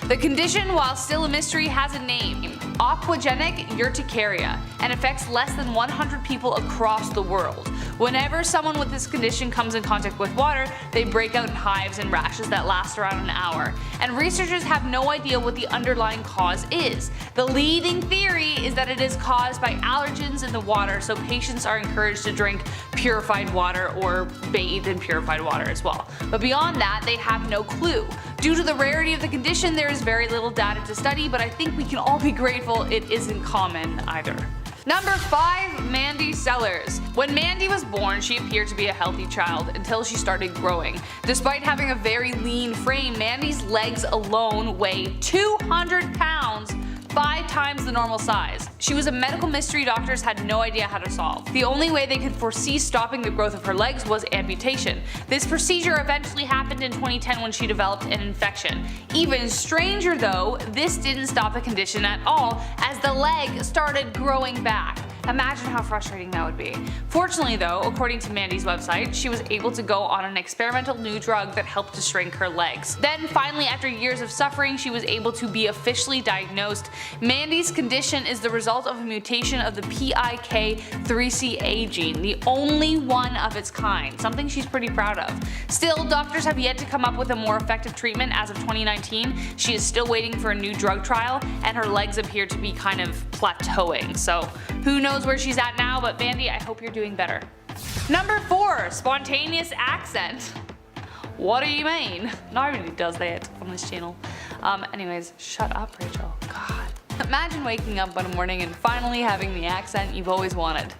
The condition, while still a mystery, has a name: aquagenic urticaria, and affects less than 100 people across the world. Whenever someone with this condition comes in contact with water, they break out in hives and rashes that last around an hour, and researchers have no idea what the underlying cause is. The leading theory is that it is caused by allergens in the water, so patients are encouraged to drink purified water or bathe in purified water as well. But beyond that, they have no clue. Due to the rarity of the condition, there is very little data to study, but I think we can all be grateful it isn't common either. Number 5, Mandy Sellers. When Mandy was born, she appeared to be a healthy child until she started growing. Despite having a very lean frame, Mandy's legs alone weigh 200 pounds, 5 times the normal size. She was a medical mystery doctors had no idea how to solve. The only way they could foresee stopping the growth of her legs was amputation. This procedure eventually happened in 2010 when she developed an infection. Even stranger though, this didn't stop the condition at all, as the leg started growing back. Imagine how frustrating that would be. Fortunately though, according to Mandy's website, she was able to go on an experimental new drug that helped to shrink her legs. Then finally, after years of suffering, she was able to be officially diagnosed. Mandy's condition is the result of a mutation of the PIK3CA gene, the only one of its kind, something she's pretty proud of. Still, doctors have yet to come up with a more effective treatment as of 2019. She is still waiting for a new drug trial, and her legs appear to be kind of plateauing, so who knows where she's at now, but Mandy, I hope you're doing better. Number 4. Spontaneous accent. What do you mean? Nobody does that on this channel. Anyways, shut up, Rachel. God. Imagine waking up one morning and finally having the accent you've always wanted.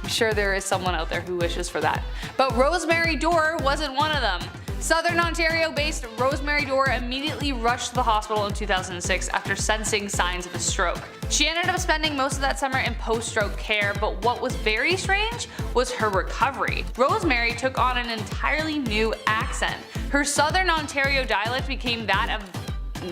I'm sure there is someone out there who wishes for that. But Rosemary Dorr wasn't one of them. Southern Ontario-based Rosemary Dorr immediately rushed to the hospital in 2006 after sensing signs of a stroke. She ended up spending most of that summer in post-stroke care, but what was very strange was her recovery. Rosemary took on an entirely new accent. Her Southern Ontario dialect became that of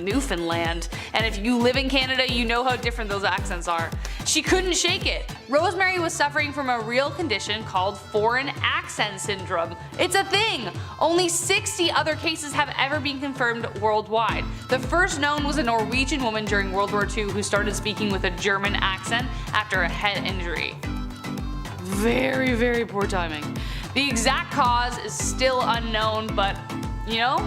Newfoundland, and if you live in Canada, you know how different those accents are. She couldn't shake it. Rosemary was suffering from a real condition called foreign accent syndrome. It's a thing! Only 60 other cases have ever been confirmed worldwide. The first known was a Norwegian woman during World War II who started speaking with a German accent after a head injury. Very, very poor timing. The exact cause is still unknown, but you know,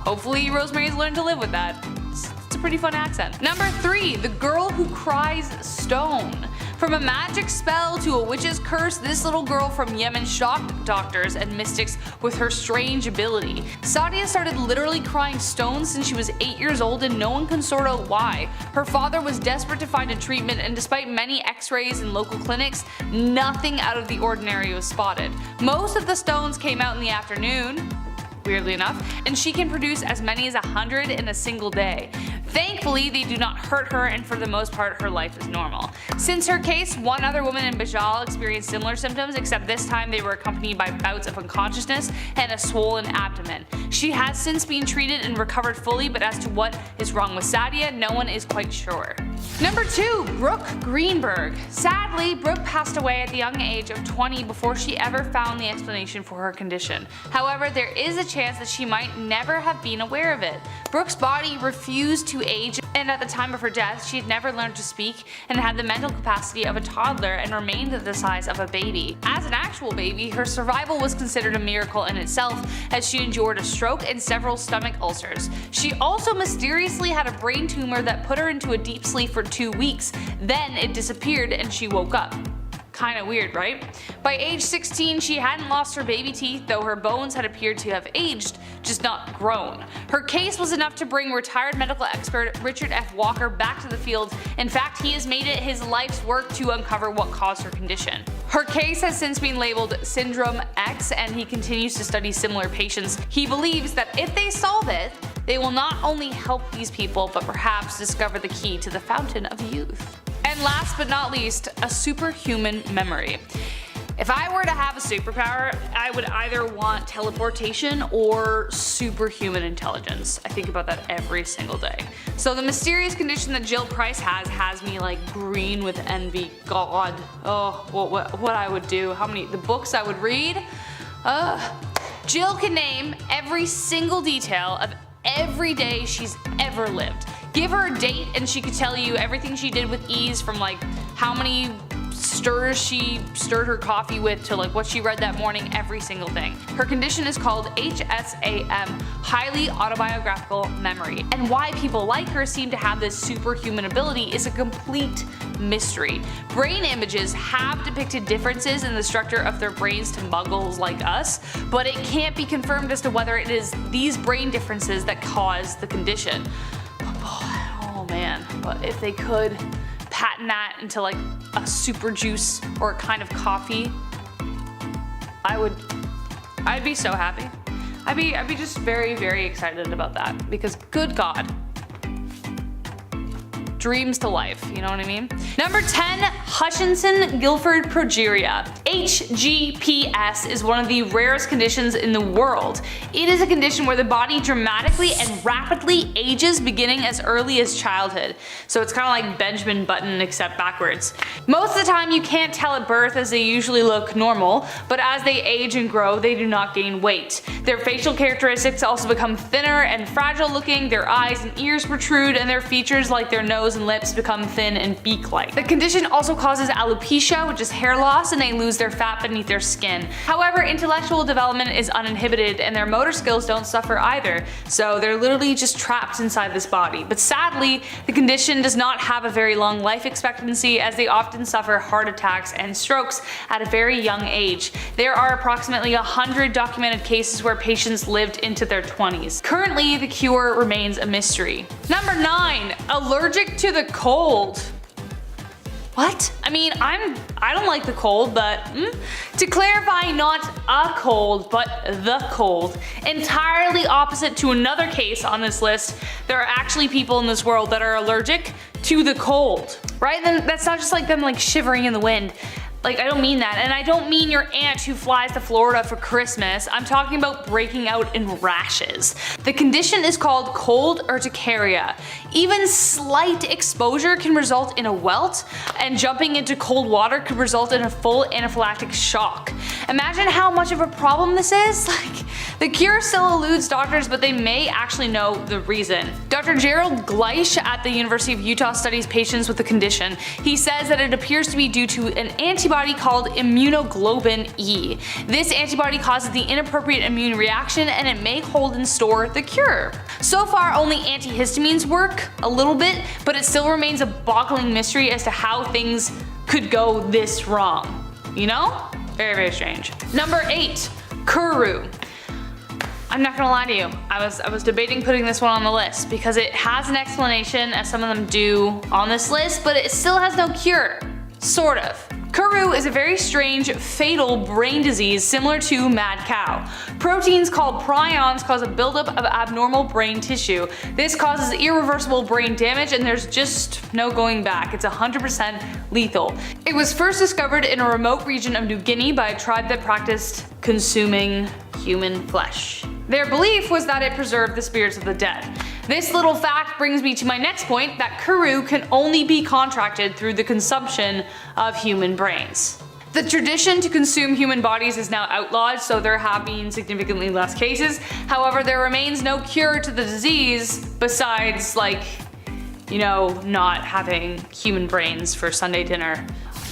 hopefully Rosemary's learned to live with that. It's a pretty fun accent. Number 3. The girl who cries stone. From a magic spell to a witch's curse, this little girl from Yemen shocked doctors and mystics with her strange ability. Sadia started literally crying stone since she was 8 years old, and no one can sort out why. Her father was desperate to find a treatment, and despite many x-rays in local clinics, nothing out of the ordinary was spotted. Most of the stones came out in the afternoon, weirdly enough, and she can produce as many as 100 in a single day. Thankfully, they do not hurt her, and for the most part, her life is normal. Since her case, one other woman in Bajal experienced similar symptoms, except this time they were accompanied by bouts of unconsciousness and a swollen abdomen. She has since been treated and recovered fully, but as to what is wrong with Sadia, no one is quite sure. Number 2. Brooke Greenberg. Sadly, Brooke passed away at the young age of 20 before she ever found the explanation for her condition. However, there is a chance that she might never have been aware of it. Brooke's body refused to age, and at the time of her death, she had never learned to speak and had the mental capacity of a toddler and remained the size of a baby. As an actual baby, her survival was considered a miracle in itself, as she endured a stroke and several stomach ulcers. She also mysteriously had a brain tumor that put her into a deep sleep for 2 weeks. Then it disappeared and she woke up. Kinda weird, right? By age 16, she hadn't lost her baby teeth, though her bones had appeared to have aged, just not grown. Her case was enough to bring retired medical expert Richard F. Walker back to the field. In fact, he has made it his life's work to uncover what caused her condition. Her case has since been labeled Syndrome X, and he continues to study similar patients. He believes that if they solve it, they will not only help these people, but perhaps discover the key to the fountain of youth. And last but not least, a superhuman memory. If I were to have a superpower, I would either want teleportation or superhuman intelligence. I think about that every single day. So the mysterious condition that Jill Price has me like green with envy. God, oh, what I would do, the books I would read. Jill can name every single detail of every day she's ever lived. Give her a date and she could tell you everything she did with ease, from like how many stirs she stirred her coffee with to like what she read that morning, every single thing. Her condition is called HSAM, highly autobiographical memory, and why people like her seem to have this superhuman ability is a complete mystery. Brain images have depicted differences in the structure of their brains to muggles like us, but it can't be confirmed as to whether it is these brain differences that cause the condition. Oh man, but if they could patent that into like a super juice or a kind of coffee, I'd be so happy. I'd be just very, very excited about that, because good God, dreams to life, you know what I mean? Number 10, Hutchinson-Gilford progeria. HGPS is one of the rarest conditions in the world. It is a condition where the body dramatically and rapidly ages beginning as early as childhood. So it's kind of like Benjamin Button except backwards. Most of the time you can't tell at birth as they usually look normal, but as they age and grow they do not gain weight. Their facial characteristics also become thinner and fragile looking, their eyes and ears protrude, and their features like their nose and lips become thin and beak-like. The condition also causes alopecia, which is hair loss, and they lose their fat beneath their skin. However, intellectual development is uninhibited and their motor skills don't suffer either, so they're literally just trapped inside this body. But sadly, the condition does not have a very long life expectancy as they often suffer heart attacks and strokes at a very young age. There are approximately 100 documented cases where patients lived into their 20s. Currently, the cure remains a mystery. Number 9, allergic to the cold. What? I mean, I don't like the cold, but to clarify, not a cold, but the cold. Entirely opposite to another case on this list, there are actually people in this world that are allergic to the cold, right? Then that's not just like them like shivering in the wind. Like, I don't mean that, and I don't mean your aunt who flies to Florida for Christmas. I'm talking about breaking out in rashes. The condition is called cold urticaria. Even slight exposure can result in a welt, and jumping into cold water could result in a full anaphylactic shock. Imagine how much of a problem this is. Like, the cure still eludes doctors, but they may actually know the reason. Dr. Gerald Gleisch at the University of Utah studies patients with the condition. He says that it appears to be due to an antibody called immunoglobulin E. This antibody causes the inappropriate immune reaction and it may hold in store the cure. So far only antihistamines work a little bit, but it still remains a boggling mystery as to how things could go this wrong. You know? Very, very strange. Number 8, Kuru. I'm not gonna lie to you, I was debating putting this one on the list because it has an explanation, as some of them do on this list, but it still has no cure. Sort of. Kuru is a very strange, fatal brain disease similar to mad cow. Proteins called prions cause a buildup of abnormal brain tissue. This causes irreversible brain damage and there's just no going back. It's 100% lethal. It was first discovered in a remote region of New Guinea by a tribe that practiced consuming human flesh. Their belief was that it preserved the spirits of the dead. This little fact brings me to my next point, that Kuru can only be contracted through the consumption of human brains. The tradition to consume human bodies is now outlawed, so there have been significantly less cases. However, there remains no cure to the disease besides, like, you know, not having human brains for Sunday dinner.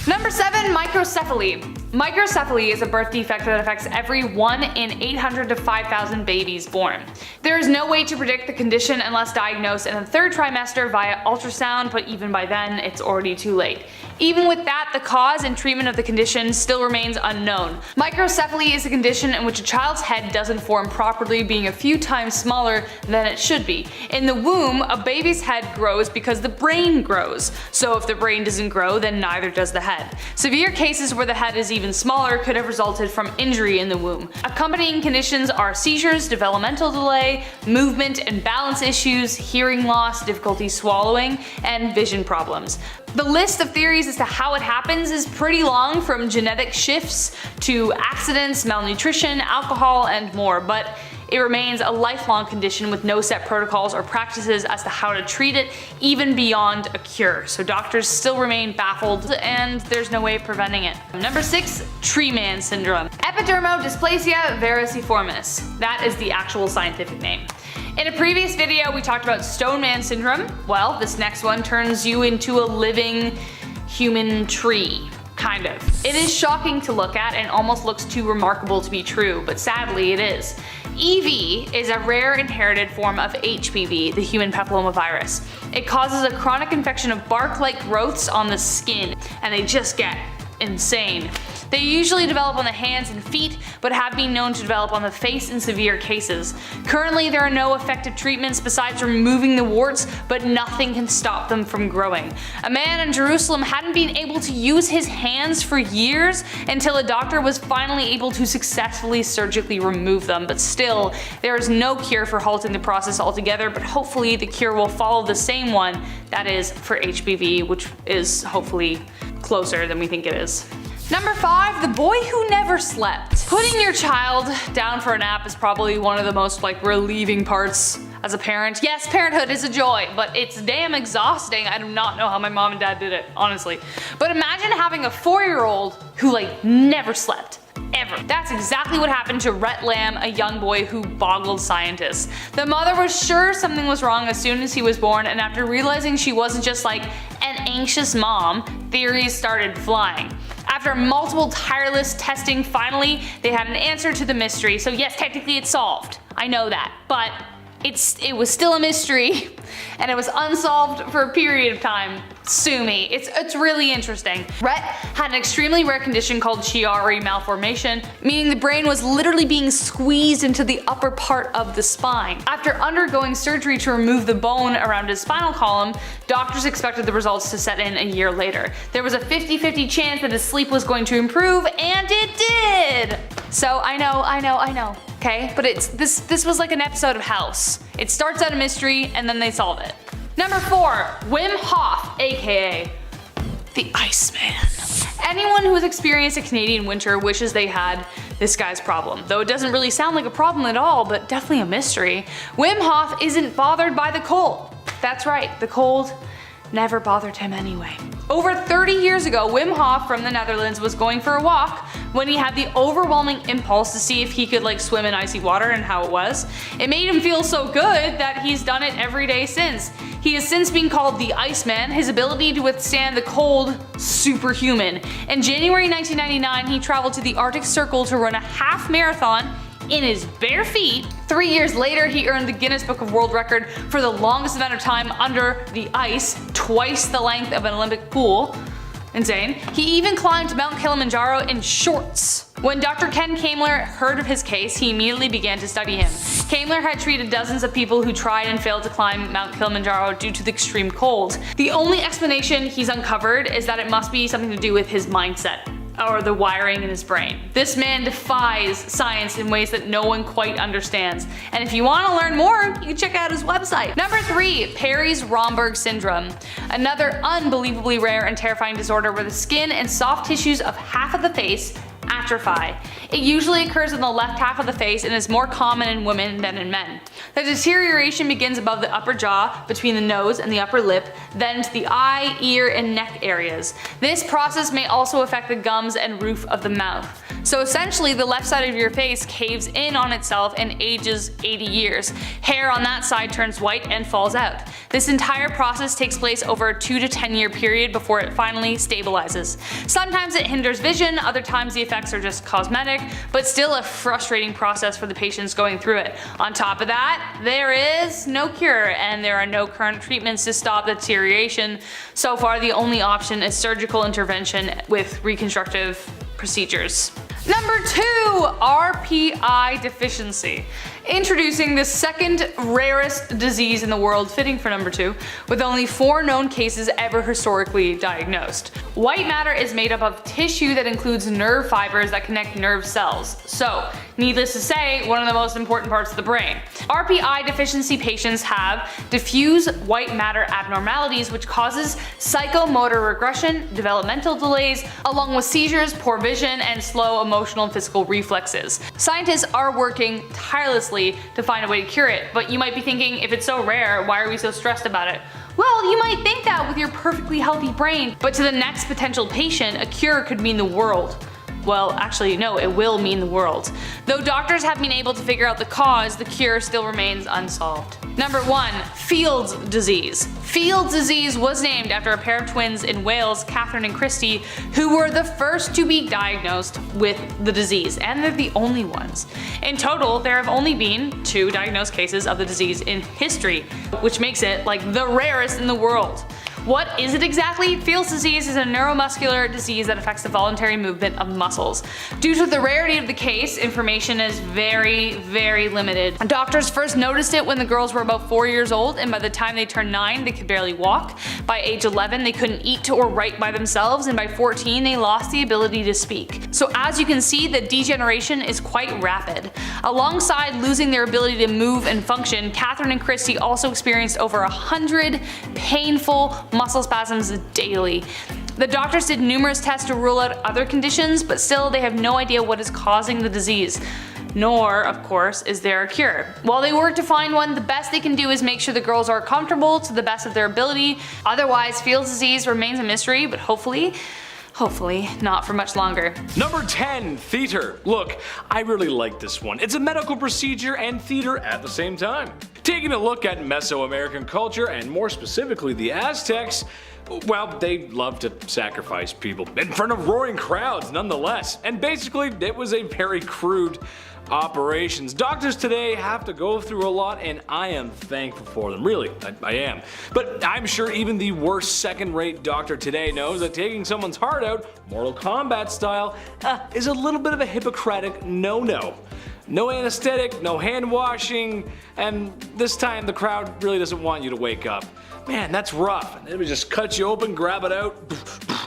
Number 7, microcephaly. Microcephaly is a birth defect that affects every 1 in 800 to 5,000 babies born. There is no way to predict the condition unless diagnosed in the 3rd trimester via ultrasound, but even by then, it's already too late. Even with that, the cause and treatment of the condition still remains unknown. Microcephaly is a condition in which a child's head doesn't form properly, being a few times smaller than it should be. In the womb, a baby's head grows because the brain grows. So if the brain doesn't grow, then neither does the head. Severe cases where the head is even smaller could have resulted from injury in the womb. Accompanying conditions are seizures, developmental delay, movement and balance issues, hearing loss, difficulty swallowing, and vision problems. The list of theories as to how it happens is pretty long, from genetic shifts to accidents, malnutrition, alcohol, and more, but it remains a lifelong condition with no set protocols or practices as to how to treat it, even beyond a cure. So doctors still remain baffled and there's no way of preventing it. Number 6, tree man syndrome. Epidermodysplasia vericiformis. That is the actual scientific name. In a previous video we talked about stone man syndrome. Well, this next one turns you into a living human tree. Kind of. It is shocking to look at and almost looks too remarkable to be true, but sadly it is. EV is a rare inherited form of HPV, the human papillomavirus. It causes a chronic infection of bark-like growths on the skin, and they just get insane. They usually develop on the hands and feet, but have been known to develop on the face in severe cases. Currently, there are no effective treatments besides removing the warts, but nothing can stop them from growing. A man in Jerusalem hadn't been able to use his hands for years until a doctor was finally able to successfully surgically remove them, but still, there is no cure for halting the process altogether, but hopefully the cure will follow the same one, that is for HPV, which is hopefully closer than we think it is. Number 5, the boy who never slept. Putting your child down for a nap is probably one of the most relieving parts as a parent. Yes, parenthood is a joy, but it's damn exhausting. I do not know how my mom and dad did it, honestly. But imagine having a 4-year-old who never slept. Ever. That's exactly what happened to Rhett Lamb, a young boy who boggled scientists. The mother was sure something was wrong as soon as he was born, and after realizing she wasn't just an anxious mom, theories started flying. After multiple tireless testing, finally they had an answer to the mystery. So yes, technically it's solved. I know that, but it was still a mystery, and it was unsolved for a period of time. Sue me. It's really interesting. Rhett had an extremely rare condition called Chiari malformation, meaning the brain was literally being squeezed into the upper part of the spine. After undergoing surgery to remove the bone around his spinal column, doctors expected the results to set in a year later. There was a 50-50 chance that his sleep was going to improve, and it did! So I know. Okay, but this was like an episode of House. It starts out a mystery and then they solve it. Number 4, Wim Hof, aka the Iceman. Anyone who has experienced a Canadian winter wishes they had this guy's problem. Though it doesn't really sound like a problem at all, but definitely a mystery. Wim Hof isn't bothered by the cold. That's right, the cold never bothered him anyway. Over 30 years ago, Wim Hof from the Netherlands was going for a walk when he had the overwhelming impulse to see if he could swim in icy water and how it was. It made him feel so good that he's done it every day since. He has since been called the Iceman, his ability to withstand the cold superhuman. In January 1999, he traveled to the Arctic Circle to run a half marathon in his bare feet. 3 years later, he earned the Guinness Book of World Record for the longest amount of time under the ice, twice the length of an Olympic pool. Insane. He even climbed Mount Kilimanjaro in shorts. When Dr. Ken Kaemler heard of his case, he immediately began to study him. Kaemler had treated dozens of people who tried and failed to climb Mount Kilimanjaro due to the extreme cold. The only explanation he's uncovered is that it must be something to do with his mindset, or the wiring in his brain. This man defies science in ways that no one quite understands. And if you want to learn more, you can check out his website. Number 3, Perry-Romberg syndrome. Another unbelievably rare and terrifying disorder where the skin and soft tissues of half of the face atrophy. It usually occurs in the left half of the face and is more common in women than in men. The deterioration begins above the upper jaw, between the nose and the upper lip, then to the eye, ear, and neck areas. This process may also affect the gums and roof of the mouth. So essentially, the left side of your face caves in on itself and ages 80 years. Hair on that side turns white and falls out. This entire process takes place over a 2 to 10 year period before it finally stabilizes. Sometimes it hinders vision, other times the effects are just cosmetic, but still a frustrating process for the patients going through it. On top of that, there is no cure and there are no current treatments to stop the deterioration. So far, the only option is surgical intervention with reconstructive procedures. Number 2, RPI deficiency. Introducing the second rarest disease in the world, fitting for number 2, with only 4 known cases ever historically diagnosed. White matter is made up of tissue that includes nerve fibers that connect nerve cells. So, needless to say, one of the most important parts of the brain. RPI deficiency patients have diffuse white matter abnormalities, which causes psychomotor regression, developmental delays, along with seizures, poor vision, and slow emotional and physical reflexes. Scientists are working tirelessly to find a way to cure it, but you might be thinking, if it's so rare, why are we so stressed about it? Well, you might think that with your perfectly healthy brain, but to the next potential patient, a cure could mean the world. Well, actually, no, it will mean the world. Though doctors have been able to figure out the cause, the cure still remains unsolved. Number 1, Field's disease. Field's disease was named after a pair of twins in Wales, Catherine and Christy, who were the first to be diagnosed with the disease, and they're the only ones. In total, there have only been 2 diagnosed cases of the disease in history, which makes it the rarest in the world. What is it exactly? Field's disease is a neuromuscular disease that affects the voluntary movement of muscles. Due to the rarity of the case, information is very limited. Doctors first noticed it when the girls were about 4 years old, and by the time they turned 9 they could barely walk. By age 11 they couldn't eat or write by themselves, and by 14 they lost the ability to speak. So as you can see, the degeneration is quite rapid. Alongside losing their ability to move and function, Catherine and Christy also experienced over 100 painful muscle spasms daily. The doctors did numerous tests to rule out other conditions, but still they have no idea what is causing the disease. Nor, of course, is there a cure. While they work to find one, the best they can do is make sure the girls are comfortable to the best of their ability. Otherwise, Field's disease remains a mystery, but hopefully not for much longer. Number 10, theater. Look, I really like this one. It's a medical procedure and theater at the same time. Taking a look at Mesoamerican culture, and more specifically the Aztecs, well, they love to sacrifice people in front of roaring crowds nonetheless. And basically, it was a very crude operations. Doctors today have to go through a lot, and I am thankful for them. Really, I am. But I'm sure even the worst second-rate doctor today knows that taking someone's heart out, Mortal Kombat style, is a little bit of a Hippocratic no-no. No anesthetic, no hand washing, and this time the crowd really doesn't want you to wake up. Man, that's rough. They would just cut you open, grab it out,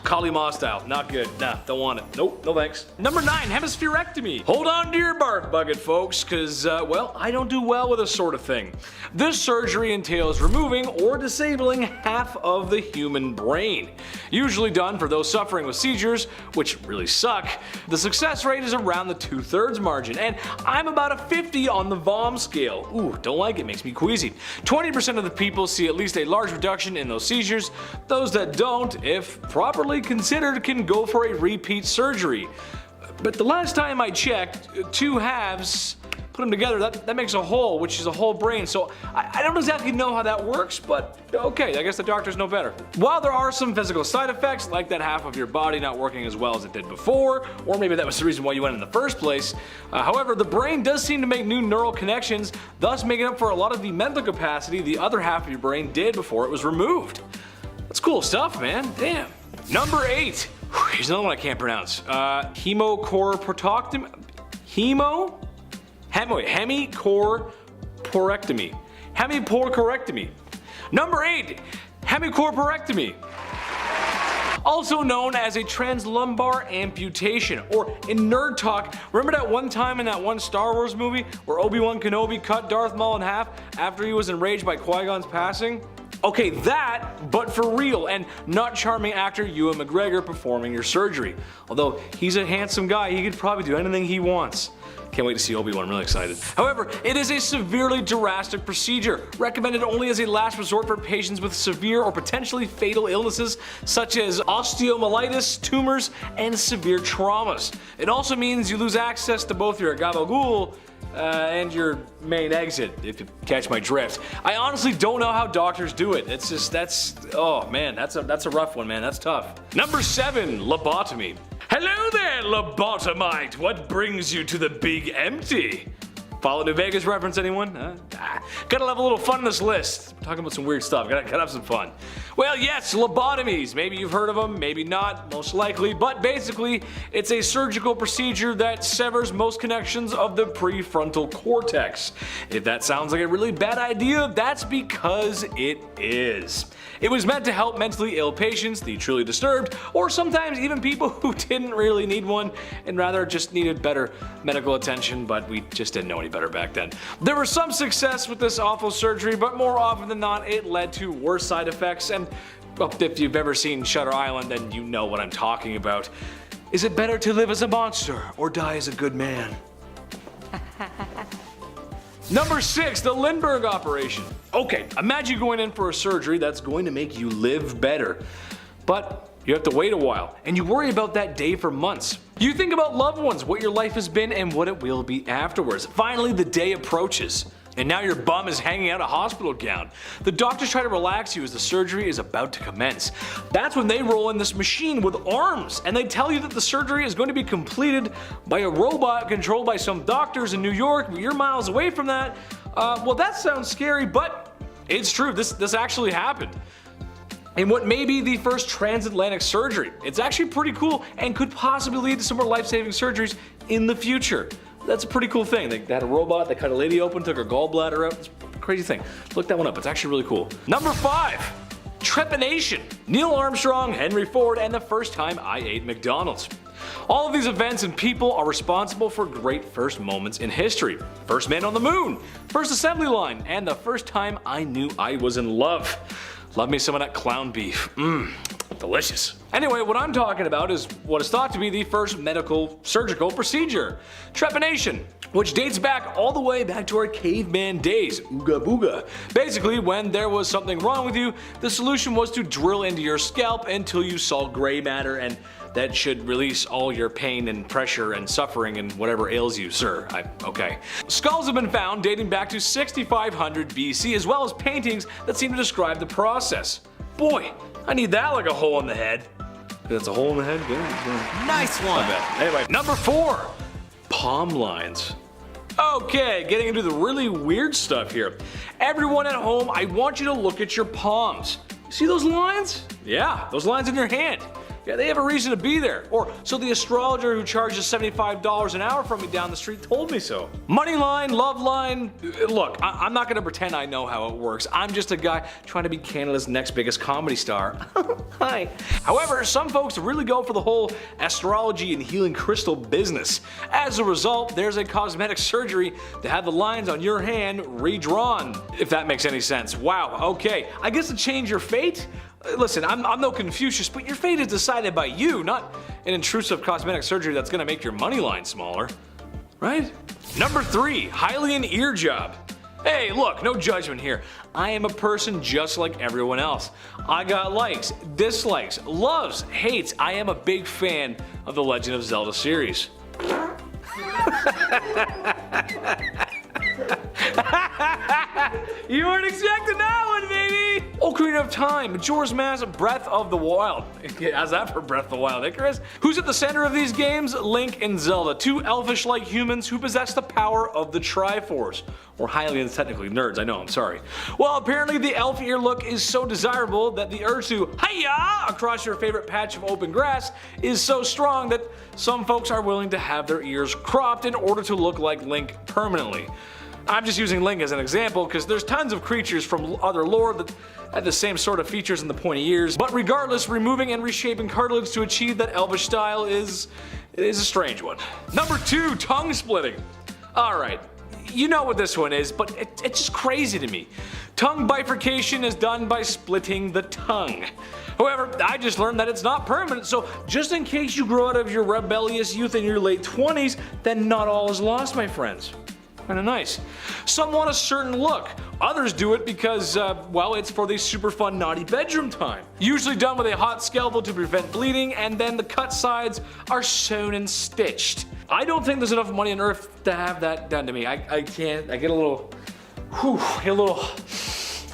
Kali Ma style. Not good. Nah, don't want it. Nope, no thanks. Number 9, hemispherectomy. Hold on to your bark bucket, folks, cause, well, I don't do well with this sort of thing. This surgery entails removing or disabling half of the human brain. Usually done for those suffering with seizures, which really suck. The success rate is around the 2/3 margin, and I'm about a 50 on the VOM scale. Ooh, don't like it, makes me queasy. 20% of the people see at least a large reduction in those seizures. Those that don't, if properly considered, can go for a repeat surgery. But the last time I checked, 2 halves, put them together, that makes a whole, which is a whole brain. So I don't exactly know how that works, but okay, I guess the doctors know better. While there are some physical side effects, like that half of your body not working as well as it did before, or maybe that was the reason why you went in the first place, however, the brain does seem to make new neural connections, thus making up for a lot of the mental capacity the other half of your brain did before it was removed. That's cool stuff, man. Damn. Number 8. Here's another one I can't pronounce. Hemicorectomy. Hemicorectomy. Number 8. Hemicorectomy. Also known as a translumbar amputation, or in nerd talk, remember that one time in that one Star Wars movie where Obi-Wan Kenobi cut Darth Maul in half after he was enraged by Qui-Gon's passing? Okay, that, but for real, and not charming actor Ewan McGregor performing your surgery. Although he's a handsome guy, he could probably do anything he wants. Can't wait to see Obi-Wan, I'm really excited. However, it is a severely drastic procedure, recommended only as a last resort for patients with severe or potentially fatal illnesses such as osteomyelitis, tumors, and severe traumas. It also means you lose access to both your gabagool and your main exit, if you catch my drift. I honestly don't know how doctors do it. It's just, oh man, that's a rough one, man. That's tough. Number 7, lobotomy. Hello there, lobotomite. What brings you to the big empty? Follow New Vegas reference, anyone? Gotta have a little fun in this list. We're talking about some weird stuff. Gotta have some fun. Well, yes, lobotomies. Maybe you've heard of them, maybe not, most likely. But basically, it's a surgical procedure that severs most connections of the prefrontal cortex. If that sounds like a really bad idea, that's because it is. It was meant to help mentally ill patients, the truly disturbed, or sometimes even people who didn't really need one and rather just needed better medical attention, but we just didn't know any better back then. There was some success with this awful surgery, but more often than not, it led to worse side effects, and well, if you've ever seen Shutter Island, then you know what I'm talking about. Is it better to live as a monster or die as a good man? Number 6, the Lindbergh operation. Okay, imagine going in for a surgery that's going to make you live better. But you have to wait a while, and you worry about that day for months. You think about loved ones, what your life has been, and what it will be afterwards. Finally, the day approaches, and now your bum is hanging out a hospital gown. The doctors try to relax you as the surgery is about to commence. That's when they roll in this machine with arms, and they tell you that the surgery is going to be completed by a robot controlled by some doctors in New York. You're miles away from that. Well, that sounds scary, but it's true. This actually happened. in what may be the first transatlantic surgery. It's actually pretty cool and could possibly lead to some more life-saving surgeries in the future. That's a pretty cool thing. They had a robot that cut a lady open, took her gallbladder out. It's a crazy thing. Look that one up. It's actually really cool. Number 5. Trepanation. Neil Armstrong, Henry Ford, and the first time I ate McDonald's. All of these events and people are responsible for great first moments in history. First man on the moon, first assembly line, and the first time I knew I was in love. Love me some of that clown beef. Delicious. Anyway, what I'm talking about is what is thought to be the first medical surgical procedure, trepanation, which dates back all the way back to our caveman days, ooga booga. Basically, when there was something wrong with you, the solution was to drill into your scalp until you saw gray matter, and that should release all your pain and pressure and suffering and whatever ails you, sir. Okay. Skulls have been found dating back to 6500 BC, as well as paintings that seem to describe the process. Boy, I need that like a hole in the head. That's a hole in the head? Good. Nice one. Anyway, number 4. Palm lines. Okay, getting into the really weird stuff here. Everyone at home, I want you to look at your palms. See those lines? Yeah, those lines in your hand. Yeah, they have a reason to be there. Or, so the astrologer who charges $75 an hour from me down the street told me so. Money line, love line. Look, I'm not gonna pretend I know how it works. I'm just a guy trying to be Canada's next biggest comedy star. Hi. However, some folks really go for the whole astrology and healing crystal business. As a result, there's a cosmetic surgery to have the lines on your hand redrawn, if that makes any sense. Wow, okay. I guess to change your fate? Listen, I'm no Confucius, but your fate is decided by you, not an intrusive cosmetic surgery that's gonna make your money line smaller. Right? Number 3, Hylian ear job. Hey, look, no judgment here. I am a person just like everyone else. I got likes, dislikes, loves, hates. I am a big fan of the Legend of Zelda series. You weren't expecting that one, baby! Ocarina of Time, Majora's Mask, Breath of the Wild. How's that for Breath of the Wild, Icarus? Who's at the center of these games? Link and Zelda, 2 elfish-like humans who possess the power of the Triforce. Or Hylians, technically nerds, I know, I'm sorry. Well, apparently the elf ear look is so desirable that the urge to hi-ya across your favorite patch of open grass is so strong that some folks are willing to have their ears cropped in order to look like Link permanently. I'm just using Link as an example because there's tons of creatures from other lore that had the same sort of features in the pointy ears, but regardless, removing and reshaping cartilage to achieve that elvish style is a strange one. Number 2, tongue splitting. Alright, you know what this one is, but it's just crazy to me. Tongue bifurcation is done by splitting the tongue. However, I just learned that it's not permanent, so just in case you grow out of your rebellious youth in your late 20s, then not all is lost, my friends. Kinda nice. Some want a certain look. Others do it because, well, it's for the super fun naughty bedroom time. Usually done with a hot scalpel to prevent bleeding, and then the cut sides are sewn and stitched. I don't think there's enough money on earth to have that done to me. I can't, I get a little,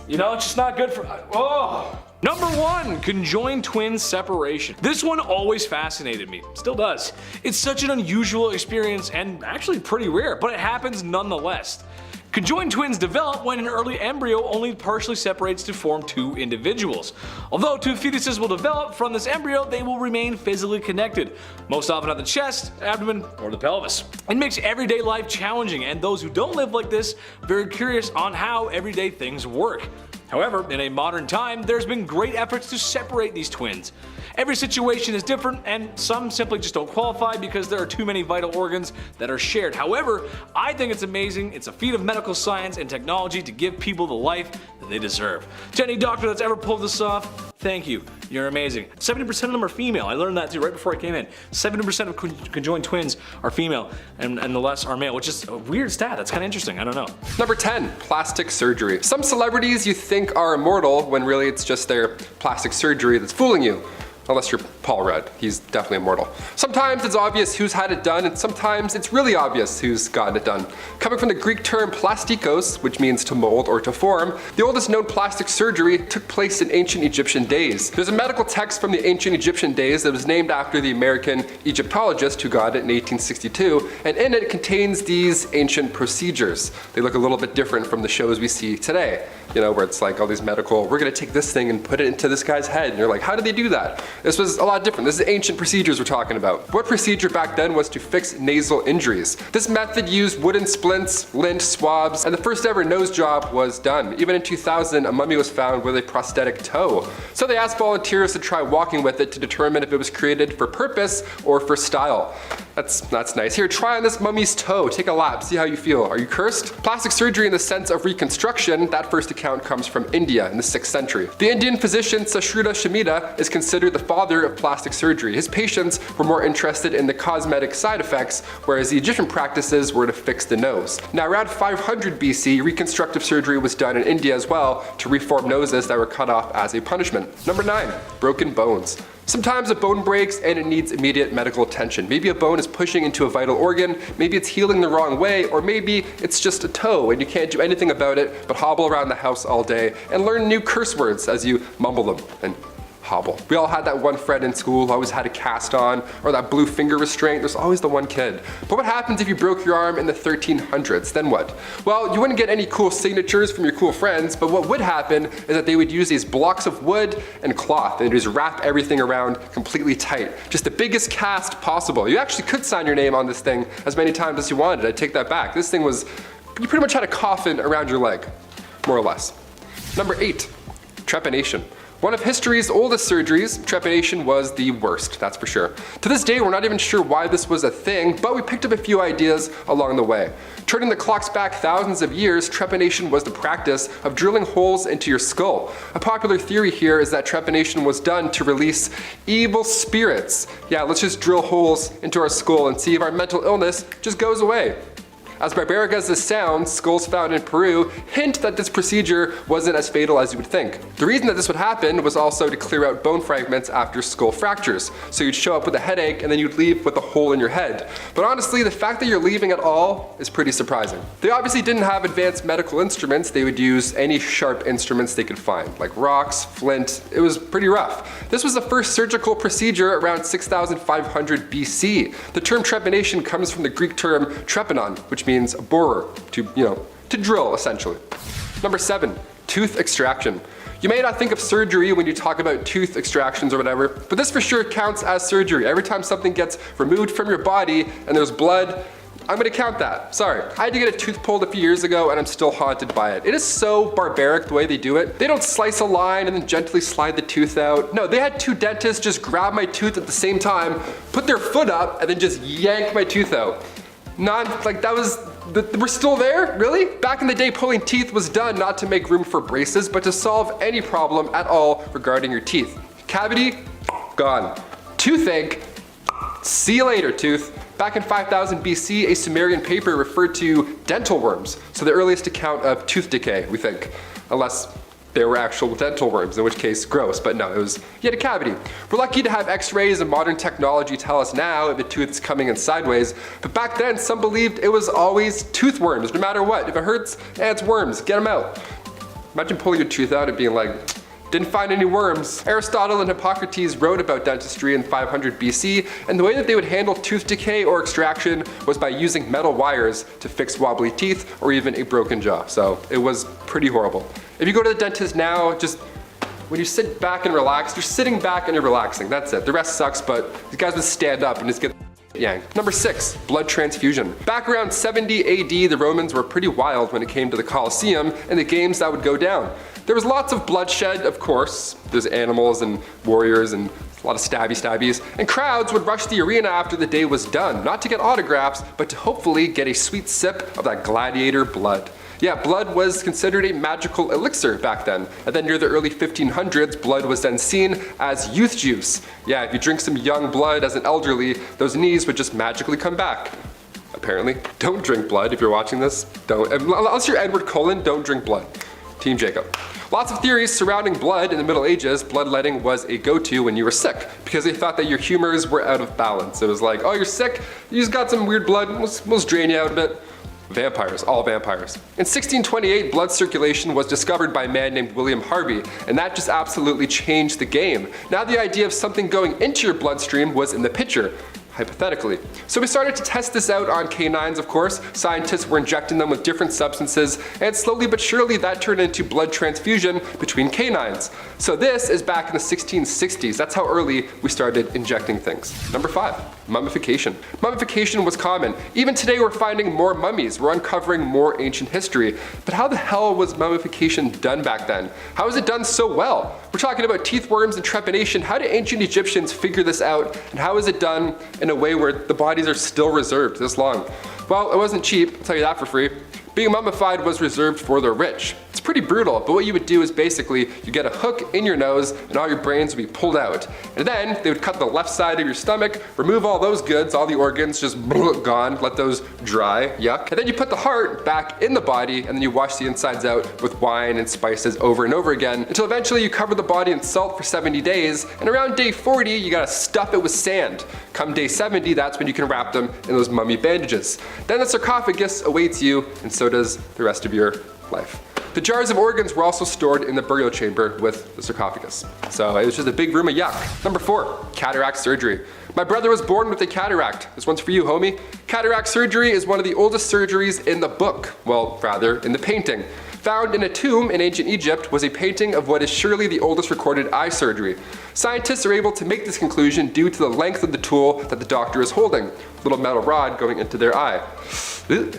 you know, it's just not good for, oh. Number 1, conjoined twin separation. This one always fascinated me, still does. It's such an unusual experience and actually pretty rare, but it happens nonetheless. Conjoined twins develop when an early embryo only partially separates to form 2 individuals. Although 2 fetuses will develop from this embryo, they will remain physically connected, most often at the chest, abdomen, or the pelvis. It makes everyday life challenging, and those who don't live like this very curious on how everyday things work. However, in a modern time, there's been great efforts to separate these twins. Every situation is different, and some simply just don't qualify because there are too many vital organs that are shared. However, I think it's amazing. It's a feat of medical science and technology to give people the life that they deserve. To any doctor that's ever pulled this off, thank you. You're amazing. 70% of them are female. I learned that too right before I came in. 70% of conjoined twins are female, and the rest are male, which is a weird stat. That's kind of interesting. I don't know. Number 10, plastic surgery. Some celebrities you think are immortal when really it's just their plastic surgery that's fooling you. Unless you're Paul Rudd, he's definitely immortal. Sometimes it's obvious who's had it done, and sometimes it's really obvious who's gotten it done. Coming from the Greek term plastikos, which means to mold or to form, the oldest known plastic surgery took place in ancient Egyptian days. There's a medical text from the ancient Egyptian days that was named after the American Egyptologist who got it in 1862, and in it contains these ancient procedures. They look a little bit different from the shows we see today. you know, where it's like all these medical, we're gonna take this thing and put it into this guy's head. And you're like, how did they do that? This was a lot different. This is ancient procedures we're talking about. What procedure back then was to fix nasal injuries? This method used wooden splints, lint, swabs, and the first ever nose job was done. Even in 2000, a mummy was found with a prosthetic toe. So they asked volunteers to try walking with it to determine if it was created for purpose or for style. That's nice. Here, try on this mummy's toe. Take a lap, see how you feel. Are you cursed? Plastic surgery in the sense of reconstruction, that first account comes from India in the 6th century. The Indian physician Sashruta Shamita is considered the father of plastic surgery. His patients were more interested in the cosmetic side effects, whereas the Egyptian practices were to fix the nose. Now, around 500 BC, reconstructive surgery was done in India as well to reform noses that were cut off as a punishment. Number 9, broken bones. Sometimes a bone breaks and it needs immediate medical attention. Maybe a bone is pushing into a vital organ, maybe it's healing the wrong way, or maybe it's just a toe and you can't do anything about it but hobble around the house all day and learn new curse words as you mumble them and hobble. We all had that one friend in school who always had a cast on, or that blue finger restraint. There's always the one kid. But what happens if you broke your arm in the 1300s? Then what? Well, you wouldn't get any cool signatures from your cool friends, but what would happen is that they would use these blocks of wood and cloth and just wrap everything around completely tight. Just the biggest cast possible. You actually could sign your name on this thing as many times as you wanted. I take that back. This thing was, you pretty much had a coffin around your leg, more or less. Number 8, trepanation. One of history's oldest surgeries, trepanation was the worst, that's for sure. To this day, we're not even sure why this was a thing, but we picked up a few ideas along the way. Turning the clocks back thousands of years, trepanation was the practice of drilling holes into your skull. A popular theory here is that trepanation was done to release evil spirits. Yeah, let's just drill holes into our skull and see if our mental illness just goes away. As barbaric as this sounds, skulls found in Peru hint that this procedure wasn't as fatal as you would think. The reason that this would happen was also to clear out bone fragments after skull fractures. So you'd show up with a headache and then you'd leave with a hole in your head. But honestly, the fact that you're leaving at all is pretty surprising. They obviously didn't have advanced medical instruments. They would use any sharp instruments they could find, like rocks, flint. It was pretty rough. This was the first surgical procedure around 6500 BC. The term trepanation comes from the Greek term trepanon, which means a borer, to drill essentially. Number 7, tooth extraction. You may not think of surgery when you talk about tooth extractions or whatever, but this for sure counts as surgery. Every time something gets removed from your body and there's blood, I'm gonna count that. Sorry. I had to get a tooth pulled a few years ago and I'm still haunted by it. It is so barbaric the way they do it. They don't slice a line and then gently slide the tooth out. No, they had 2 dentists just grab my tooth at the same time, put their foot up, and then just yank my tooth out. We're still there? Really? Back in the day, pulling teeth was done not to make room for braces, but to solve any problem at all regarding your teeth. Cavity? Gone. Toothache? See you later, tooth. Back in 5000 BC, a Sumerian paper referred to dental worms, so the earliest account of tooth decay, we think. Unless there were actual dental worms, in which case gross, but no, you had a cavity. We're lucky to have x-rays and modern technology tell us now if a tooth is coming in sideways, but back then some believed it was always tooth worms, no matter what. If it hurts, it's worms, get them out. Imagine pulling your tooth out and being like, didn't find any worms. Aristotle and Hippocrates wrote about dentistry in 500 BC, and the way that they would handle tooth decay or extraction was by using metal wires to fix wobbly teeth or even a broken jaw. So it was pretty horrible. If you go to the dentist now, just when you sit back and relax, you're sitting back and you're relaxing. That's it. The rest sucks, but these guys would stand up and just get yanked. Number 6, blood transfusion. Back around 70 AD, the Romans were pretty wild when it came to the Colosseum and the games that would go down. There was lots of bloodshed, of course. There's animals and warriors and a lot of stabbies, and crowds would rush the arena after the day was done, not to get autographs, but to hopefully get a sweet sip of that gladiator blood. Yeah, blood was considered a magical elixir back then, and then near the early 1500s, blood was then seen as youth juice. Yeah, if you drink some young blood as an elderly, those knees would just magically come back. Apparently. Don't drink blood if you're watching this. Don't. Unless you're Edward Cullen, don't drink blood. Team Jacob. Lots of theories surrounding blood in the Middle Ages. Bloodletting was a go-to when you were sick because they thought that your humors were out of balance. It was like, oh, you're sick, you just got some weird blood, we'll drain you out a bit. Vampires, all vampires. In 1628, blood circulation was discovered by a man named William Harvey, and that just absolutely changed the game. Now the idea of something going into your bloodstream was in the picture. hypothetically. So we started to test this out on canines, of course. Scientists were injecting them with different substances, and slowly but surely that turned into blood transfusion between canines. So this is back in the 1660s. That's how early we started injecting things. Number 5, mummification. Mummification was common. Even today we're finding more mummies. We're uncovering more ancient history. But how the hell was mummification done back then? How was it done so well? We're talking about teeth worms and trepanation. How did ancient Egyptians figure this out? And how is it done in a way where the bodies are still reserved this long? Well, it wasn't cheap, I'll tell you that for free. Being mummified was reserved for the rich. It's pretty brutal, but what you would do is basically you get a hook in your nose and all your brains would be pulled out. And then they would cut the left side of your stomach, remove all those goods, all the organs, just gone, let those dry, yuck. And then you put the heart back in the body and then you wash the insides out with wine and spices over and over again until eventually you cover the body in salt for 70 days. And around day 40, you gotta stuff it with sand. Come day 70, that's when you can wrap them in those mummy bandages. Then the sarcophagus awaits you, and so does the rest of your life. The jars of organs were also stored in the burial chamber with the sarcophagus. So it was just a big room of yuck. Number 4, cataract surgery. My brother was born with a cataract. This one's for you, homie. Cataract surgery is one of the oldest surgeries in the book. Well, rather, in the painting. Found in a tomb in ancient Egypt was a painting of what is surely the oldest recorded eye surgery. Scientists are able to make this conclusion due to the length of the tool that the doctor is holding. Little metal rod going into their eye.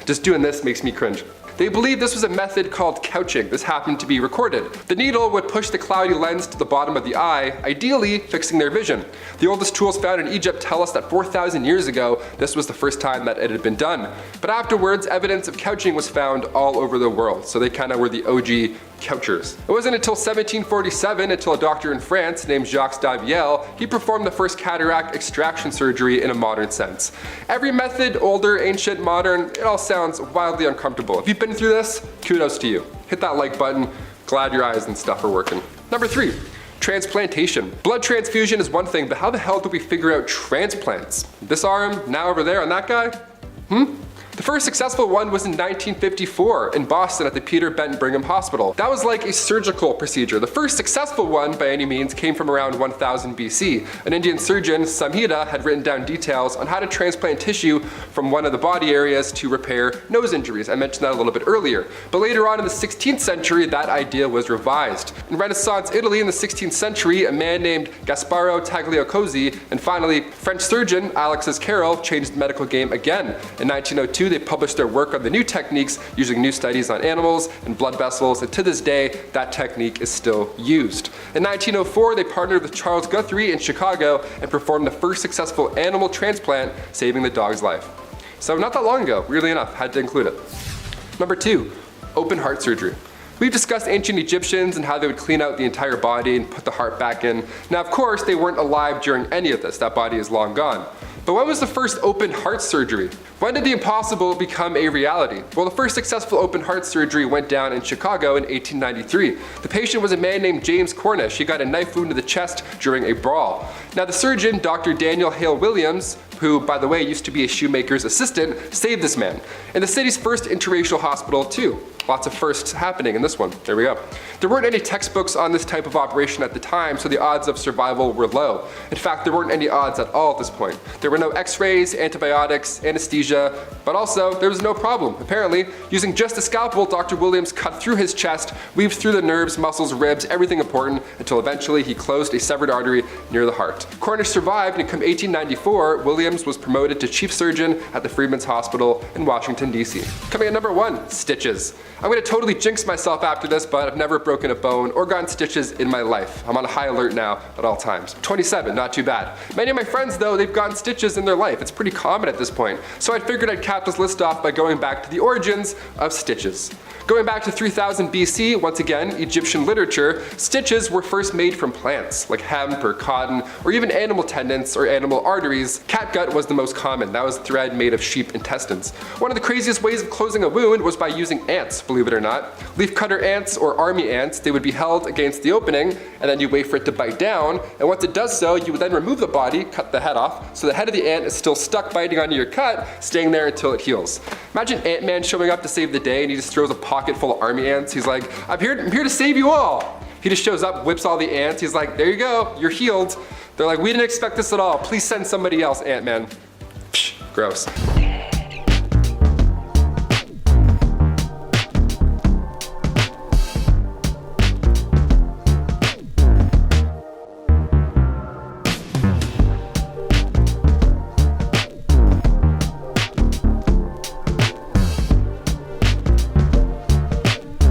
Just doing this makes me cringe. They believe this was a method called couching. This happened to be recorded. The needle would push the cloudy lens to the bottom of the eye, ideally fixing their vision. The oldest tools found in Egypt tell us that 4,000 years ago, this was the first time that it had been done. But afterwards, evidence of couching was found all over the world. So they kind of were the OG couchers. It wasn't until 1747 until a doctor in France named Jacques Daviel, he performed the first cataract extraction surgery in a modern sense. Every method, older, ancient, modern, it all sounds wildly uncomfortable. If you've been through this, kudos to you. Hit that like button, glad your eyes and stuff are working. Number 3, transplantation. Blood transfusion is one thing, but how the hell do we figure out transplants? This arm, now over there on that guy? The first successful one was in 1954 in Boston at the Peter Benton Brigham Hospital. That was like a surgical procedure. The first successful one, by any means, came from around 1000 BC. An Indian surgeon, Samhita, had written down details on how to transplant tissue from one of the body areas to repair nose injuries. I mentioned that a little bit earlier. But later on in the 16th century, that idea was revised. In Renaissance Italy in the 16th century, a man named Gasparo Tagliacozzi and finally French surgeon Alexis Carrel changed the medical game again. In 1902, they published their work on the new techniques using new studies on animals and blood vessels, and to this day, that technique is still used. In 1904, they partnered with Charles Guthrie in Chicago and performed the first successful animal transplant, saving the dog's life. So not that long ago, weirdly enough, had to include it. Number 2, open heart surgery. We've discussed ancient Egyptians and how they would clean out the entire body and put the heart back in. Now, of course, they weren't alive during any of this. That body is long gone. But when was the first open heart surgery? When did the impossible become a reality? Well, the first successful open heart surgery went down in Chicago in 1893. The patient was a man named James Cornish. He got a knife wound to the chest during a brawl. Now, the surgeon, Dr. Daniel Hale Williams, who, by the way, used to be a shoemaker's assistant, saved this man. And the city's first interracial hospital, too. Lots of firsts happening in this one. There we go. There weren't any textbooks on this type of operation at the time, so the odds of survival were low. In fact, there weren't any odds at all at this point. There were no x-rays, antibiotics, anesthesia, but also there was no problem. Apparently, using just a scalpel, Dr. Williams cut through his chest, weaved through the nerves, muscles, ribs, everything important, until eventually he closed a severed artery near the heart. Cornish survived, and come 1894, Williams was promoted to chief surgeon at the Freedmen's Hospital in Washington, D.C. Coming at number 1, stitches. I'm going to totally jinx myself after this, but I've never broken a bone or gotten stitches in my life. I'm on high alert now at all times. 27, not too bad. Many of my friends, though, they've gotten stitches in their life. It's pretty common at this point. So I figured I'd cap this list off by going back to the origins of stitches. Going back to 3000 BC, once again, Egyptian literature, stitches were first made from plants, like hemp or cotton, or even animal tendons or animal arteries. Catgut was the most common. That was thread made of sheep intestines. One of the craziest ways of closing a wound was by using ants, believe it or not. Leafcutter ants or army ants, they would be held against the opening, and then you wait for it to bite down, and once it does so, you would then remove the body, cut the head off, so the head of the ant is still stuck biting onto your cut, staying there until it heals. Imagine Ant-Man showing up to save the day, and he just throws a pocket full of army ants. He's like, I'm here to save you all. He just shows up, whips all the ants. He's like, there you go, you're healed. They're like, we didn't expect this at all. Please send somebody else, Ant-Man. Gross.